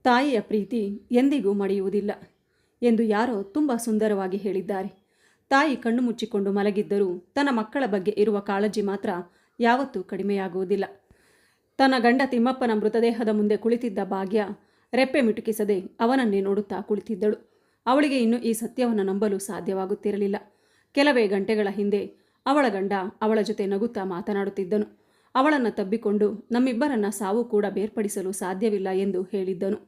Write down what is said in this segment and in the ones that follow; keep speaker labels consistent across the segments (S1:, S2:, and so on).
S1: ತಾಯಿಯ ಪ್ರೀತಿ ಎಂದಿಗೂ ಮರೆಯುವುದಿಲ್ಲ ಎಂದು ಯಾರೋ ತುಂಬ ಸುಂದರವಾಗಿ ಹೇಳಿದ್ದಾರೆ. ತಾಯಿ ಕಣ್ಣು ಮುಚ್ಚಿಕೊಂಡು ಮಲಗಿದ್ದರೂ ತನ್ನ ಮಕ್ಕಳ ಬಗ್ಗೆ ಇರುವ ಕಾಳಜಿ ಮಾತ್ರ ಯಾವತ್ತೂ ಕಡಿಮೆಯಾಗುವುದಿಲ್ಲ. ತನ್ನ ಗಂಡ ತಿಮ್ಮಪ್ಪನ ಮೃತದೇಹದ ಮುಂದೆ ಕುಳಿತಿದ್ದ ಭಾಗ್ಯ ರೆಪ್ಪೆ ಮಿಟುಕಿಸದೆ ಅವನನ್ನೇ ನೋಡುತ್ತಾ ಕುಳಿತಿದ್ದಳು. ಅವಳಿಗೆ ಇನ್ನೂ ಈ ಸತ್ಯವನ್ನು ನಂಬಲು ಸಾಧ್ಯವಾಗುತ್ತಿರಲಿಲ್ಲ. ಕೆಲವೇ ಗಂಟೆಗಳ ಹಿಂದೆ ಅವಳ ಗಂಡ ಅವಳ ಜೊತೆ ನಗುತ್ತಾ ಮಾತನಾಡುತ್ತಿದ್ದನು. ಅವಳನ್ನು ತಬ್ಬಿಕೊಂಡು ನಮ್ಮಿಬ್ಬರನ್ನ ಸಾವು ಕೂಡ ಬೇರ್ಪಡಿಸಲು ಸಾಧ್ಯವಿಲ್ಲ ಎಂದು ಹೇಳಿದ್ದನು.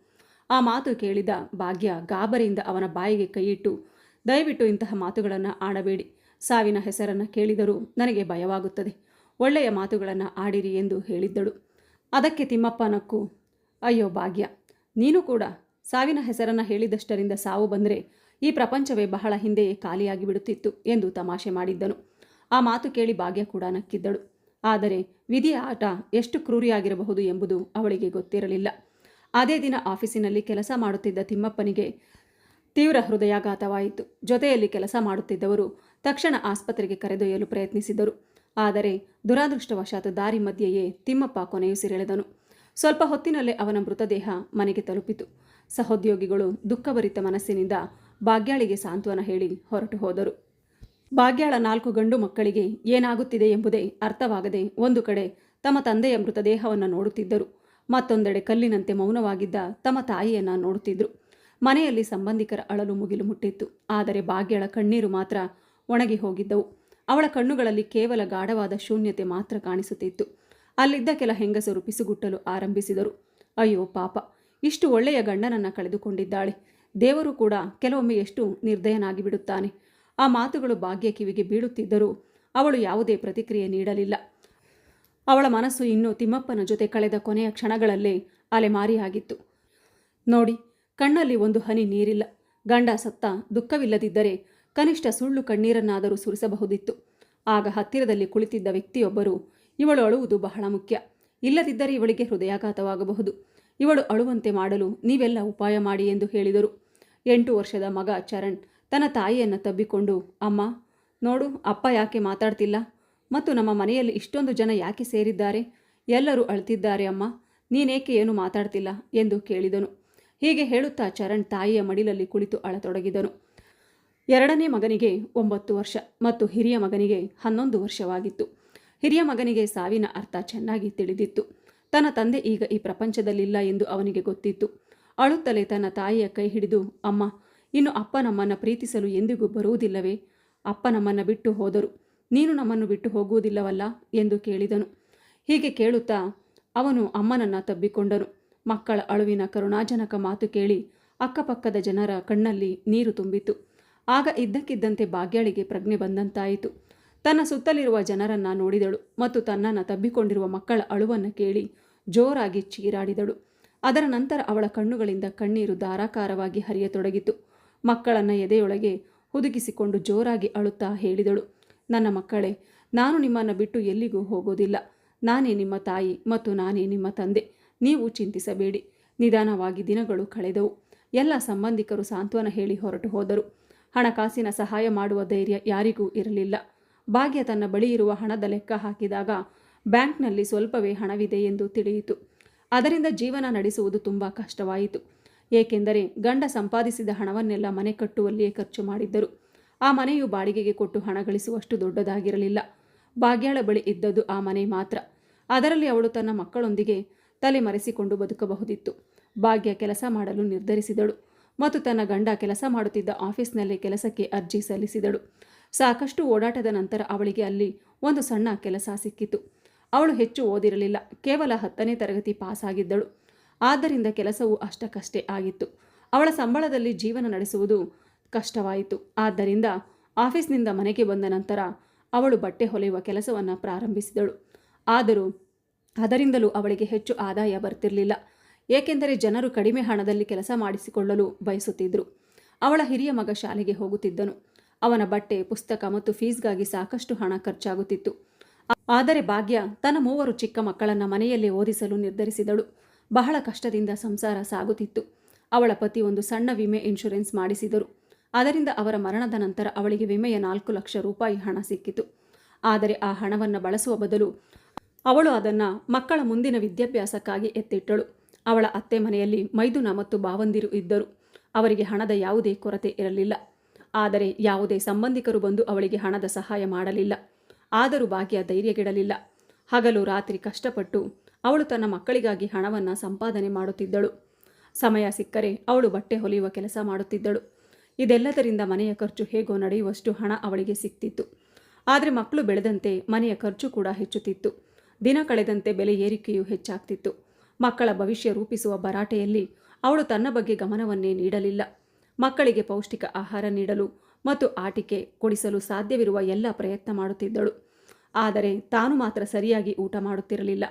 S1: ಆ ಮಾತು ಕೇಳಿದ ಭಾಗ್ಯ ಗಾಬರಿಯಿಂದ ಅವನ ಬಾಯಿಗೆ ಕೈಯಿಟ್ಟು, ದಯವಿಟ್ಟು ಇಂತಹ ಮಾತುಗಳನ್ನು ಆಡಬೇಡಿ. ಸಾವಿನ ಹೆಸರನ್ನು ಕೇಳಿದರೂ ನನಗೆ ಭಯವಾಗುತ್ತದೆ. ಒಳ್ಳೆಯ ಮಾತುಗಳನ್ನು ಆಡಿರಿ ಎಂದು ಹೇಳಿದ್ದಳು. ಅದಕ್ಕೆ ತಿಮ್ಮಪ್ಪ ನಕ್ಕು, ಅಯ್ಯೋ ಭಾಗ್ಯ, ನೀನು ಕೂಡ ಸಾವಿನ ಹೆಸರನ್ನು ಹೇಳಿದಷ್ಟರಿಂದ ಸಾವು ಬಂದರೆ ಈ ಪ್ರಪಂಚವೇ ಬಹಳ ಹಿಂದೆಯೇ ಖಾಲಿಯಾಗಿ ಬಿಡುತ್ತಿತ್ತು ಎಂದು ತಮಾಷೆ ಮಾಡಿದ್ದನು. ಆ ಮಾತು ಕೇಳಿ ಭಾಗ್ಯ ಕೂಡ ನಕ್ಕಿದ್ದಳು. ಆದರೆ ವಿಧಿಯ ಆಟ ಎಷ್ಟು ಕ್ರೂರಿಯಾಗಿರಬಹುದು ಎಂಬುದು ಅವಳಿಗೆ ಗೊತ್ತಿರಲಿಲ್ಲ. ಅದೇ ದಿನ ಆಫೀಸಿನಲ್ಲಿ ಕೆಲಸ ಮಾಡುತ್ತಿದ್ದ ತಿಮ್ಮಪ್ಪನಿಗೆ ತೀವ್ರ ಹೃದಯಾಘಾತವಾಯಿತು. ಜೊತೆಯಲ್ಲಿ ಕೆಲಸ ಮಾಡುತ್ತಿದ್ದವರು ತಕ್ಷಣ ಆಸ್ಪತ್ರೆಗೆ ಕರೆದೊಯ್ಯಲು ಪ್ರಯತ್ನಿಸಿದರು. ಆದರೆ ದುರಾದೃಷ್ಟವಶಾತ್ ದಾರಿ ಮಧ್ಯೆಯೇ ತಿಮ್ಮಪ್ಪ ಕೊನೆಯುಸಿರೆಳೆದನು. ಸ್ವಲ್ಪ ಹೊತ್ತಿನಲ್ಲೇ ಅವನ ಮೃತದೇಹ ಮನೆಗೆ ತಲುಪಿತು. ಸಹೋದ್ಯೋಗಿಗಳು ದುಃಖಭರಿತ ಮನಸ್ಸಿನಿಂದ ಭಾಗ್ಯಾಳಿಗೆ ಸಾಂತ್ವನ ಹೇಳಿ ಹೊರಟು ಹೋದರು. ಭಾಗ್ಯಾಳ 4 ಗಂಡು ಮಕ್ಕಳಿಗೆ ಏನಾಗುತ್ತಿದೆ ಎಂಬುದೇ ಅರ್ಥವಾಗದೆ ಒಂದು ಕಡೆ ತಮ್ಮ ತಂದೆಯ ಮೃತದೇಹವನ್ನು ನೋಡುತ್ತಿದ್ದರು. ಮತ್ತೊಂದೆಡೆ ಕಲ್ಲಿನಂತೆ ಮೌನವಾಗಿದ್ದ ತಮ್ಮ ತಾಯಿಯನ್ನು ನೋಡುತ್ತಿದ್ದರು. ಮನೆಯಲ್ಲಿ ಸಂಬಂಧಿಕರ ಅಳಲು ಮುಗಿಲು ಮುಟ್ಟಿತ್ತು. ಆದರೆ ಭಾಗ್ಯಳ ಕಣ್ಣೀರು ಮಾತ್ರ ಒಣಗಿ ಹೋಗಿದ್ದವು. ಅವಳ ಕಣ್ಣುಗಳಲ್ಲಿ ಕೇವಲ ಗಾಢವಾದ ಶೂನ್ಯತೆ ಮಾತ್ರ ಕಾಣಿಸುತ್ತಿತ್ತು. ಅಲ್ಲಿದ್ದ ಕೆಲ ಹೆಂಗಸರು ಪಿಸುಗುಟ್ಟಲು ಆರಂಭಿಸಿದರು. ಅಯ್ಯೋ ಪಾಪ, ಇಷ್ಟು ಒಳ್ಳೆಯ ಗಂಡನನ್ನು ಕಳೆದುಕೊಂಡಿದ್ದಾಳೆ. ದೇವರು ಕೂಡ ಕೆಲವೊಮ್ಮೆ ಎಷ್ಟು ನಿರ್ದಯನಾಗಿ ಬಿಡುತ್ತಾನೆ. ಆ ಮಾತುಗಳು ಭಾಗ್ಯ ಕಿವಿಗೆ ಬೀಳುತ್ತಿದ್ದರೂ ಅವಳು ಯಾವುದೇ ಪ್ರತಿಕ್ರಿಯೆ ನೀಡಲಿಲ್ಲ. ಅವಳ ಮನಸ್ಸು ಇನ್ನೂ ತಿಮ್ಮಪ್ಪನ ಜೊತೆ ಕಳೆದ ಕೊನೆಯ ಕ್ಷಣಗಳಲ್ಲೇ ಅಲೆಮಾರಿಯಾಗಿತ್ತು. ನೋಡಿ, ಕಣ್ಣಲ್ಲಿ ಒಂದು ಹನಿ ನೀರಿಲ್ಲ. ಗಂಡ ಸತ್ತ ದುಃಖವಿಲ್ಲದಿದ್ದರೆ ಕನಿಷ್ಠ ಸುಳ್ಳು ಕಣ್ಣೀರನ್ನಾದರೂ ಸುರಿಸಬಹುದಿತ್ತು. ಆಗ ಹತ್ತಿರದಲ್ಲಿ ಕುಳಿತಿದ್ದ ವ್ಯಕ್ತಿಯೊಬ್ಬರು, ಇವಳು ಅಳುವುದು ಬಹಳ ಮುಖ್ಯ, ಇಲ್ಲದಿದ್ದರೆ ಇವಳಿಗೆ ಹೃದಯಾಘಾತವಾಗಬಹುದು. ಇವಳು ಅಳುವಂತೆ ಮಾಡಲು ನೀವೆಲ್ಲ ಉಪಾಯ ಮಾಡಿ ಎಂದು ಹೇಳಿದರು. 8 ವರ್ಷದ ಮಗ ಚರಣ್ ತನ್ನ ತಾಯಿಯನ್ನು ತಬ್ಬಿಕೊಂಡು, ಅಮ್ಮ ನೋಡು, ಅಪ್ಪ ಯಾಕೆ ಮಾತಾಡ್ತಿಲ್ಲ? ಮತ್ತು ನಮ್ಮ ಮನೆಯಲ್ಲಿ ಇಷ್ಟೊಂದು ಜನ ಯಾಕೆ ಸೇರಿದ್ದಾರೆ? ಎಲ್ಲರೂ ಅಳ್ತಿದ್ದಾರೆ ಅಮ್ಮ, ನೀನೇಕೆ ಏನು ಮಾತಾಡ್ತಿಲ್ಲ ಎಂದು ಕೇಳಿದನು. ಹೀಗೆ ಹೇಳುತ್ತಾ ಚರಣ್ ತಾಯಿಯ ಮಡಿಲಲ್ಲಿ ಕುಳಿತು ಅಳತೊಡಗಿದನು. 2ನೇ ಮಗನಿಗೆ 9 ವರ್ಷ ಮತ್ತು ಹಿರಿಯ ಮಗನಿಗೆ 11 ವರ್ಷವಾಗಿತ್ತು. ಹಿರಿಯ ಮಗನಿಗೆ ಸಾವಿನ ಅರ್ಥ ಚೆನ್ನಾಗಿ ತಿಳಿದಿತ್ತು. ತನ್ನ ತಂದೆ ಈಗ ಈ ಪ್ರಪಂಚದಲ್ಲಿಲ್ಲ ಎಂದು ಅವನಿಗೆ ಗೊತ್ತಿತ್ತು. ಅಳುತ್ತಲೇ ತನ್ನ ತಾಯಿಯ ಕೈ ಹಿಡಿದು, ಅಮ್ಮ, ಇನ್ನು ಅಪ್ಪ ನಮ್ಮನ್ನು ಪ್ರೀತಿಸಲು ಎಂದಿಗೂ ಬರುವುದಿಲ್ಲವೇ? ಅಪ್ಪ ನಮ್ಮನ್ನು ಬಿಟ್ಟು ಹೋದರು, ನೀನು ನಮ್ಮನ್ನು ಬಿಟ್ಟು ಹೋಗುವುದಿಲ್ಲವಲ್ಲ ಎಂದು ಕೇಳಿದನು. ಹೀಗೆ ಕೇಳುತ್ತಾ ಅವನು ಅಮ್ಮನನ್ನು ತಬ್ಬಿಕೊಂಡನು. ಮಕ್ಕಳ ಅಳುವಿನ ಕರುಣಾಜನಕ ಮಾತು ಕೇಳಿ ಅಕ್ಕಪಕ್ಕದ ಜನರ ಕಣ್ಣಲ್ಲಿ ನೀರು ತುಂಬಿತು. ಆಗ ಇದ್ದಕ್ಕಿದ್ದಂತೆ ಭಾಗ್ಯಾಳಿಗೆ ಪ್ರಜ್ಞೆ ಬಂದಂತಾಯಿತು. ತನ್ನ ಸುತ್ತಲಿರುವ ಜನರನ್ನು ನೋಡಿದಳು ಮತ್ತು ತನ್ನನ್ನು ತಬ್ಬಿಕೊಂಡಿರುವ ಮಕ್ಕಳ ಅಳುವನ್ನು ಕೇಳಿ ಜೋರಾಗಿ ಚೀರಾಡಿದಳು. ಅದರ ನಂತರ ಅವಳ ಕಣ್ಣುಗಳಿಂದ ಕಣ್ಣೀರು ಧಾರಾಕಾರವಾಗಿ ಹರಿಯತೊಡಗಿತು. ಮಕ್ಕಳನ್ನು ಎದೆಯೊಳಗೆ ಹುದುಗಿಸಿಕೊಂಡು ಜೋರಾಗಿ ಅಳುತ್ತಾ ಹೇಳಿದಳು, ನನ್ನ ಮಕ್ಕಳೇ, ನಾನು ನಿಮ್ಮನ್ನು ಬಿಟ್ಟು ಎಲ್ಲಿಗೂ ಹೋಗೋದಿಲ್ಲ. ನಾನೇ ನಿಮ್ಮ ತಾಯಿ ಮತ್ತು ನಾನೇ ನಿಮ್ಮ ತಂದೆ. ನೀವು ಚಿಂತಿಸಬೇಡಿ. ನಿಧಾನವಾಗಿ ದಿನಗಳು ಕಳೆದವು. ಎಲ್ಲ ಸಂಬಂಧಿಕರು ಸಾಂತ್ವನ ಹೇಳಿ ಹೊರಟು ಹೋದರು. ಹಣಕಾಸಿನ ಸಹಾಯ ಮಾಡುವ ಧೈರ್ಯ ಯಾರಿಗೂ ಇರಲಿಲ್ಲ. ಭಾಗ್ಯ ತನ್ನ ಬಳಿ ಇರುವ ಹಣದ ಲೆಕ್ಕ ಹಾಕಿದಾಗ ಬ್ಯಾಂಕ್ನಲ್ಲಿ ಸ್ವಲ್ಪವೇ ಹಣವಿದೆ ಎಂದು ತಿಳಿಯಿತು. ಅದರಿಂದ ಜೀವನ ನಡೆಸುವುದು ತುಂಬ ಕಷ್ಟವಾಯಿತು. ಏಕೆಂದರೆ ಗಂಡ ಸಂಪಾದಿಸಿದ ಹಣವನ್ನೆಲ್ಲ ಮನೆ ಕಟ್ಟುವಲ್ಲಿಯೇ ಖರ್ಚು ಮಾಡಿದ್ದರು. ಆ ಮನೆಯು ಬಾಡಿಗೆಗೆ ಕೊಟ್ಟು ಹಣ ಗಳಿಸುವಷ್ಟು ದೊಡ್ಡದಾಗಿರಲಿಲ್ಲ. ಭಾಗ್ಯಾಳ ಬಳಿ ಇದ್ದದ್ದು ಆ ಮನೆ ಮಾತ್ರ. ಅದರಲ್ಲಿ ಅವಳು ತನ್ನ ಮಕ್ಕಳೊಂದಿಗೆ ತಲೆ ಮರೆಸಿಕೊಂಡು ಬದುಕಬಹುದಿತ್ತು. ಭಾಗ್ಯ ಕೆಲಸ ಮಾಡಲು ನಿರ್ಧರಿಸಿದಳು ಮತ್ತು ತನ್ನ ಗಂಡ ಕೆಲಸ ಮಾಡುತ್ತಿದ್ದ ಆಫೀಸ್ನಲ್ಲೇ ಕೆಲಸಕ್ಕೆ ಅರ್ಜಿ ಸಲ್ಲಿಸಿದಳು. ಸಾಕಷ್ಟು ಓಡಾಟದ ನಂತರ ಅವಳಿಗೆ ಅಲ್ಲಿ ಒಂದು ಸಣ್ಣ ಕೆಲಸ ಸಿಕ್ಕಿತು. ಅವಳು ಹೆಚ್ಚು ಓದಿರಲಿಲ್ಲ, ಕೇವಲ 10ನೇ ತರಗತಿ ಪಾಸಾಗಿದ್ದಳು. ಆದ್ದರಿಂದ ಕೆಲಸವು ಅಷ್ಟಕ್ಕಷ್ಟೇ ಆಗಿತ್ತು. ಅವಳ ಸಂಬಳದಲ್ಲಿ ಜೀವನ ನಡೆಸುವುದು ಕಷ್ಟವಾಯಿತು. ಆದ್ದರಿಂದ ಆಫೀಸ್ನಿಂದ ಮನೆಗೆ ಬಂದ ನಂತರ ಅವಳು ಬಟ್ಟೆ ಹೊಲೆಯುವ ಕೆಲಸವನ್ನು ಪ್ರಾರಂಭಿಸಿದಳು. ಆದರೂ ಅದರಿಂದಲೂ ಅವಳಿಗೆ ಹೆಚ್ಚು ಆದಾಯ ಬರ್ತಿರಲಿಲ್ಲ. ಏಕೆಂದರೆ ಜನರು ಕಡಿಮೆ ಹಣದಲ್ಲಿ ಕೆಲಸ ಮಾಡಿಸಿಕೊಳ್ಳಲು ಬಯಸುತ್ತಿದ್ದರು. ಅವಳ ಹಿರಿಯ ಮಗ ಶಾಲೆಗೆ ಹೋಗುತ್ತಿದ್ದನು. ಅವನ ಬಟ್ಟೆ, ಪುಸ್ತಕ ಮತ್ತು ಫೀಸ್ಗಾಗಿ ಸಾಕಷ್ಟು ಹಣ ಖರ್ಚಾಗುತ್ತಿತ್ತು. ಆದರೆ ಭಾಗ್ಯ ತನ್ನ 3 ಚಿಕ್ಕ ಮಕ್ಕಳನ್ನು ಮನೆಯಲ್ಲೇ ಓದಿಸಲು ನಿರ್ಧರಿಸಿದಳು. ಬಹಳ ಕಷ್ಟದಿಂದ ಸಂಸಾರ ಸಾಗುತ್ತಿತ್ತು. ಅವಳ ಪತಿ ಒಂದು ಸಣ್ಣ ವಿಮೆ ಇನ್ಶೂರೆನ್ಸ್ ಮಾಡಿಸಿದರು. ಅದರಿಂದ ಅವರ ಮರಣದ ನಂತರ ಅವಳಿಗೆ ವಿಮೆಯ 4 ಲಕ್ಷ ರೂಪಾಯಿ ಹಣ ಸಿಕ್ಕಿತು. ಆದರೆ ಆ ಹಣವನ್ನು ಬಳಸುವ ಬದಲು ಅವಳು ಅದನ್ನು ಮಕ್ಕಳ ಮುಂದಿನ ವಿದ್ಯಾಭ್ಯಾಸಕ್ಕಾಗಿ ಎತ್ತಿಟ್ಟಳು. ಅವಳ ಅತ್ತೆ ಮನೆಯಲ್ಲಿ ಮೈದುನ ಮತ್ತು ಭಾವಂದಿರು ಇದ್ದರು. ಅವರಿಗೆ ಹಣದ ಯಾವುದೇ ಕೊರತೆ ಇರಲಿಲ್ಲ. ಆದರೆ ಯಾವುದೇ ಸಂಬಂಧಿಕರು ಬಂದು ಅವಳಿಗೆ ಹಣದ ಸಹಾಯ ಮಾಡಲಿಲ್ಲ. ಆದರೂ ಭಾಗ್ಯ ಧೈರ್ಯಗೆಡಲಿಲ್ಲ. ಹಗಲು ರಾತ್ರಿ ಕಷ್ಟಪಟ್ಟು ಅವಳು ತನ್ನ ಮಕ್ಕಳಿಗಾಗಿ ಹಣವನ್ನು ಸಂಪಾದನೆ ಮಾಡುತ್ತಿದ್ದಳು. ಸಮಯ ಸಿಕ್ಕರೆ ಅವಳು ಬಟ್ಟೆ ಹೊಲಿಯುವ ಕೆಲಸ ಮಾಡುತ್ತಿದ್ದಳು. ಇದೆಲ್ಲದರಿಂದ ಮನೆಯ ಖರ್ಚು ಹೇಗೋ ನಡೆಯುವಷ್ಟು ಹಣ ಅವಳಿಗೆ ಸಿಕ್ತಿತ್ತು. ಆದರೆ ಮಕ್ಕಳು ಬೆಳೆದಂತೆ ಮನೆಯ ಖರ್ಚು ಕೂಡ ಹೆಚ್ಚುತ್ತಿತ್ತು. ದಿನ ಕಳೆದಂತೆ ಬೆಲೆ ಏರಿಕೆಯೂ ಹೆಚ್ಚಾಗ್ತಿತ್ತು. ಮಕ್ಕಳ ಭವಿಷ್ಯ ರೂಪಿಸುವ ಭರಾಟೆಯಲ್ಲಿ ಅವಳು ತನ್ನ ಬಗ್ಗೆ ಗಮನವನ್ನೇ ನೀಡಲಿಲ್ಲ. ಮಕ್ಕಳಿಗೆ ಪೌಷ್ಟಿಕ ಆಹಾರ ನೀಡಲು ಮತ್ತು ಆಟಿಕೆ ಕೊಡಿಸಲು ಸಾಧ್ಯವಿರುವ ಎಲ್ಲ ಪ್ರಯತ್ನ ಮಾಡುತ್ತಿದ್ದಳು. ಆದರೆ ತಾನು ಮಾತ್ರ ಸರಿಯಾಗಿ ಊಟ ಮಾಡುತ್ತಿರಲಿಲ್ಲ.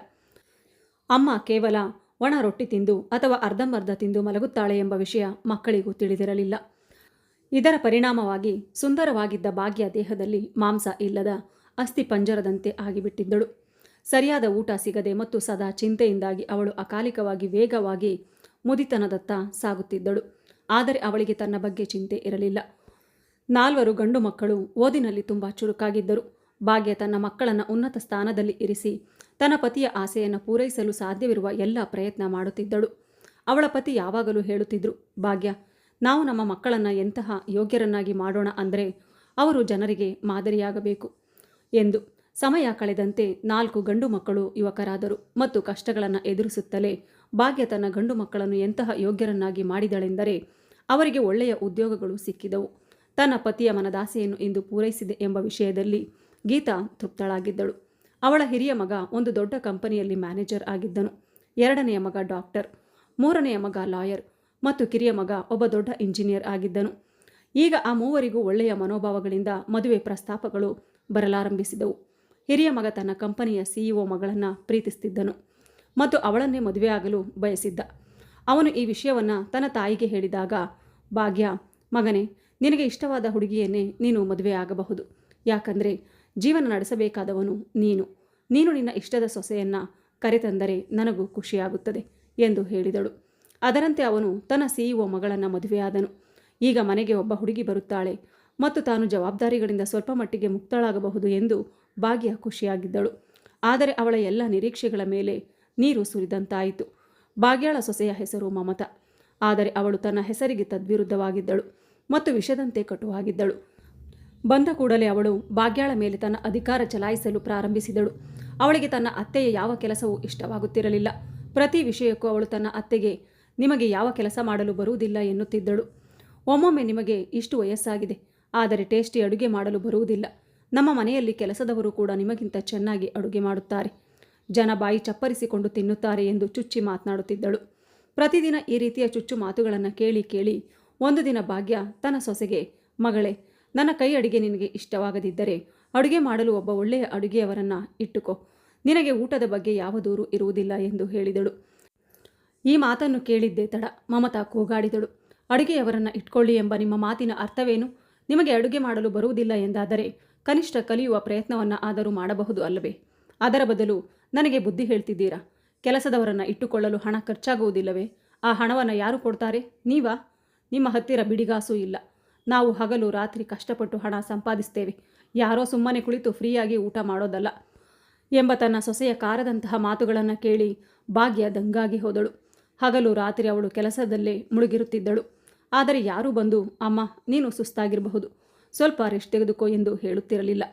S1: ಅಮ್ಮ ಕೇವಲ ಒಣ ರೊಟ್ಟಿ ತಿಂದು ಅಥವಾ ಅರ್ಧಂಬರ್ಧ ತಿಂದು ಮಲಗುತ್ತಾಳೆ ಎಂಬ ವಿಷಯ ಮಕ್ಕಳಿಗೂ ತಿಳಿದಿರಲಿಲ್ಲ. ಇದರ ಪರಿಣಾಮವಾಗಿ ಸುಂದರವಾಗಿದ್ದ ಭಾಗ್ಯ ದೇಹದಲ್ಲಿ ಮಾಂಸ ಇಲ್ಲದ ಅಸ್ಥಿ ಪಂಜರದಂತೆ ಆಗಿಬಿಟ್ಟಿದ್ದಳು. ಸರಿಯಾದ ಊಟ ಸಿಗದೆ ಮತ್ತು ಸದಾ ಚಿಂತೆಯಿಂದಾಗಿ ಅವಳು ಅಕಾಲಿಕವಾಗಿ ವೇಗವಾಗಿ ಮುದಿತನದತ್ತ ಸಾಗುತ್ತಿದ್ದಳು. ಆದರೆ ಅವಳಿಗೆ ತನ್ನ ಬಗ್ಗೆ ಚಿಂತೆ ಇರಲಿಲ್ಲ. 4 ಗಂಡು ಮಕ್ಕಳು ಓದಿನಲ್ಲಿ ತುಂಬ ಚುರುಕಾಗಿದ್ದರು. ಭಾಗ್ಯ ತನ್ನ ಮಕ್ಕಳನ್ನು ಉನ್ನತ ಸ್ಥಾನದಲ್ಲಿ ಇರಿಸಿ ತನ್ನ ಪತಿಯ ಆಸೆಯನ್ನು ಪೂರೈಸಲು ಸಾಧ್ಯವಿರುವ ಎಲ್ಲ ಪ್ರಯತ್ನ ಮಾಡುತ್ತಿದ್ದಳು. ಅವಳ ಪತಿ ಯಾವಾಗಲೂ ಹೇಳುತ್ತಿದ್ದರು, ಭಾಗ್ಯ, ನಾವು ನಮ್ಮ ಮಕ್ಕಳನ್ನು ಎಂತಹ ಯೋಗ್ಯರನ್ನಾಗಿ ಮಾಡೋಣ ಅಂದರೆ ಅವರು ಜನರಿಗೆ ಮಾದರಿಯಾಗಬೇಕು ಎಂದು. ಸಮಯ ಕಳೆದಂತೆ 4 ಗಂಡು ಮಕ್ಕಳು ಯುವಕರಾದರು ಮತ್ತು ಕಷ್ಟಗಳನ್ನು ಎದುರಿಸುತ್ತಲೇ ಭಾಗ್ಯ ತನ್ನ ಗಂಡು ಮಕ್ಕಳನ್ನು ಎಂತಹ ಯೋಗ್ಯರನ್ನಾಗಿ ಮಾಡಿದಳೆಂದರೆ ಅವರಿಗೆ ಒಳ್ಳೆಯ ಉದ್ಯೋಗಗಳು ಸಿಕ್ಕಿದವು. ತನ್ನ ಪತಿಯ ಮನದಾಸೆಯನ್ನು ಇಂದು ಪೂರೈಸಿದೆ ಎಂಬ ವಿಷಯದಲ್ಲಿ ಗೀತಾ ತೃಪ್ತಳಾಗಿದ್ದಳು. ಅವಳ ಹಿರಿಯ ಮಗ ಒಂದು ದೊಡ್ಡ ಕಂಪನಿಯಲ್ಲಿ ಮ್ಯಾನೇಜರ್ ಆಗಿದ್ದನು. 2ನೆಯ ಮಗ ಡಾಕ್ಟರ್, 3ನೆಯ ಮಗ ಲಾಯರ್ ಮತ್ತು ಕಿರಿಯ ಮಗ ಒಬ್ಬ ದೊಡ್ಡ ಇಂಜಿನಿಯರ್ ಆಗಿದ್ದನು. ಈಗ ಆ ಮೂವರಿಗೂ ಒಳ್ಳೆಯ ಮನೋಭಾವಗಳಿಂದ ಮದುವೆ ಪ್ರಸ್ತಾಪಗಳು ಬರಲಾರಂಭಿಸಿದವು. ಹಿರಿಯ ಮಗ ತನ್ನ ಕಂಪನಿಯ CEO ಮಗಳನ್ನು ಪ್ರೀತಿಸುತ್ತಿದ್ದನು ಮತ್ತು ಅವಳನ್ನೇ ಮದುವೆಯಾಗಲು ಬಯಸಿದ್ದ. ಅವನು ಈ ವಿಷಯವನ್ನು ತನ್ನ ತಾಯಿಗೆ ಹೇಳಿದಾಗ, ಭಾಗ್ಯ, ಮಗನೇ, ನಿನಗೆ ಇಷ್ಟವಾದ ಹುಡುಗಿಯನ್ನೇ ನೀನು ಮದುವೆಯಾಗಬಹುದು. ಯಾಕಂದರೆ ಜೀವನ ನಡೆಸಬೇಕಾದವನು ನೀನು ನಿನ್ನ ಇಷ್ಟದ ಸೊಸೆಯನ್ನು ಕರೆತಂದರೆ ನನಗೂ ಖುಷಿಯಾಗುತ್ತದೆ ಎಂದು ಹೇಳಿದಳು. ಅದರಂತೆ ಅವನು ತನ್ನ CEO ಮಗಳನ್ನು ಮದುವೆಯಾದನು. ಈಗ ಮನೆಗೆ ಒಬ್ಬ ಹುಡುಗಿ ಬರುತ್ತಾಳೆ ಮತ್ತು ತಾನು ಜವಾಬ್ದಾರಿಗಳಿಂದ ಸ್ವಲ್ಪ ಮಟ್ಟಿಗೆ ಮುಕ್ತಳಾಗಬಹುದು ಎಂದು ಭಾಗ್ಯ ಖುಷಿಯಾಗಿದ್ದಳು. ಆದರೆ ಅವಳ ಎಲ್ಲ ನಿರೀಕ್ಷೆಗಳ ಮೇಲೆ ನೀರು ಸುರಿದಂತಾಯಿತು. ಭಾಗ್ಯಳ ಸೊಸೆಯ ಹೆಸರು ಮಮತಾ. ಆದರೆ ಅವಳು ತನ್ನ ಹೆಸರಿಗೆ ತದ್ವಿರುದ್ಧವಾಗಿದ್ದಳು ಮತ್ತು ವಿಷದಂತೆ ಕಟುವಾಗಿದ್ದಳು. ಬಂದ ಕೂಡಲೇ ಅವಳು ಭಾಗ್ಯಳ ಮೇಲೆ ತನ್ನ ಅಧಿಕಾರ ಚಲಾಯಿಸಲು ಪ್ರಾರಂಭಿಸಿದಳು. ಅವಳಿಗೆ ತನ್ನ ಅತ್ತೆಯ ಯಾವ ಕೆಲಸವೂ ಇಷ್ಟವಾಗುತ್ತಿರಲಿಲ್ಲ. ಪ್ರತಿ ವಿಷಯಕ್ಕೂ ಅವಳು ತನ್ನ ಅತ್ತೆಗೆ ನಿಮಗೆ ಯಾವ ಕೆಲಸ ಮಾಡಲು ಬರುವುದಿಲ್ಲ ಎನ್ನುತ್ತಿದ್ದಳು. ಒಮ್ಮೊಮ್ಮೆ ನಿಮಗೆ ಇಷ್ಟು ವಯಸ್ಸಾಗಿದೆ, ಆದರೆ ಟೇಸ್ಟಿ ಅಡುಗೆ ಮಾಡಲು ಬರುವುದಿಲ್ಲ. ನಮ್ಮ ಮನೆಯಲ್ಲಿ ಕೆಲಸದವರು ಕೂಡ ನಿಮಗಿಂತ ಚೆನ್ನಾಗಿ ಅಡುಗೆ ಮಾಡುತ್ತಾರೆ. ಜನ ಬಾಯಿ ಚಪ್ಪರಿಸಿಕೊಂಡು ತಿನ್ನುತ್ತಾರೆ ಎಂದು ಚುಚ್ಚಿ ಮಾತನಾಡುತ್ತಿದ್ದಳು. ಪ್ರತಿದಿನ ಈ ರೀತಿಯ ಚುಚ್ಚು ಮಾತುಗಳನ್ನು ಕೇಳಿ ಕೇಳಿ ಒಂದು ದಿನ ಭಾಗ್ಯ ತನ್ನ ಸೊಸೆಗೆ, ಮಗಳೇ, ನನ್ನ ಕೈ ಅಡುಗೆ ನಿನಗೆ ಇಷ್ಟವಾಗದಿದ್ದರೆ ಅಡುಗೆ ಮಾಡಲು ಒಬ್ಬ ಒಳ್ಳೆಯ ಅಡುಗೆಯವರನ್ನು ಇಟ್ಟುಕೋ. ನಿನಗೆ ಊಟದ ಬಗ್ಗೆ ಯಾವ ದೂರು ಇರುವುದಿಲ್ಲ ಎಂದು ಹೇಳಿದಳು. ಈ ಮಾತನ್ನು ಕೇಳಿದ್ದೇ ತಡ. ಮಮತಾ ಕೂಗಾಡಿದಳು, ಅಡುಗೆಯವರನ್ನು ಇಟ್ಕೊಳ್ಳಿ ಎಂಬ ನಿಮ್ಮ ಮಾತಿನ ಅರ್ಥವೇನು? ನಿಮಗೆ ಅಡುಗೆ ಮಾಡಲು ಬರುವುದಿಲ್ಲ ಎಂದಾದರೆ ಕನಿಷ್ಠ ಕಲಿಯುವ ಪ್ರಯತ್ನವನ್ನು ಆದರೂ ಮಾಡಬಹುದು ಅಲ್ಲವೇ? ಅದರ ಬದಲು ನನಗೆ ಬುದ್ಧಿ ಹೇಳ್ತಿದ್ದೀರಾ? ಕೆಲಸದವರನ್ನು ಇಟ್ಟುಕೊಳ್ಳಲು ಹಣ ಖರ್ಚಾಗುವುದಿಲ್ಲವೇ? ಆ ಹಣವನ್ನು ಯಾರು ಕೊಡ್ತಾರೆ? ನೀವಾ? ನಿಮ್ಮ ಹತ್ತಿರ ಬಿಡಿಗಾಸೂ ಇಲ್ಲ. ನಾವು ಹಗಲು ರಾತ್ರಿ ಕಷ್ಟಪಟ್ಟು ಹಣ ಸಂಪಾದಿಸ್ತೇವೆ. ಯಾರೋ ಸುಮ್ಮನೆ ಕುಳಿತು ಫ್ರೀಯಾಗಿ ಊಟ ಮಾಡೋದಲ್ಲ ಎಂಬ ತನ್ನ ಸೊಸೆಯ ಕಾರದಂತಹ ಮಾತುಗಳನ್ನು ಕೇಳಿ ಭಾಗ್ಯ ದಂಗಾಗಿ ಹೋದಳು. ಹಗಲು ರಾತ್ರಿ ಅವಳು ಕೆಲಸದಲ್ಲೇ ಮುಳುಗಿರುತ್ತಿದ್ದಳು. ಆದರೆ ಯಾರೂ ಬಂದು, ಅಮ್ಮ, ನೀನು ಸುಸ್ತಾಗಿರಬಹುದು, ಸ್ವಲ್ಪ ರೆಸ್ಟ್ ತೆಗೆದುಕೋ ಎಂದು ಹೇಳುತ್ತಿರಲಿಲ್ಲ.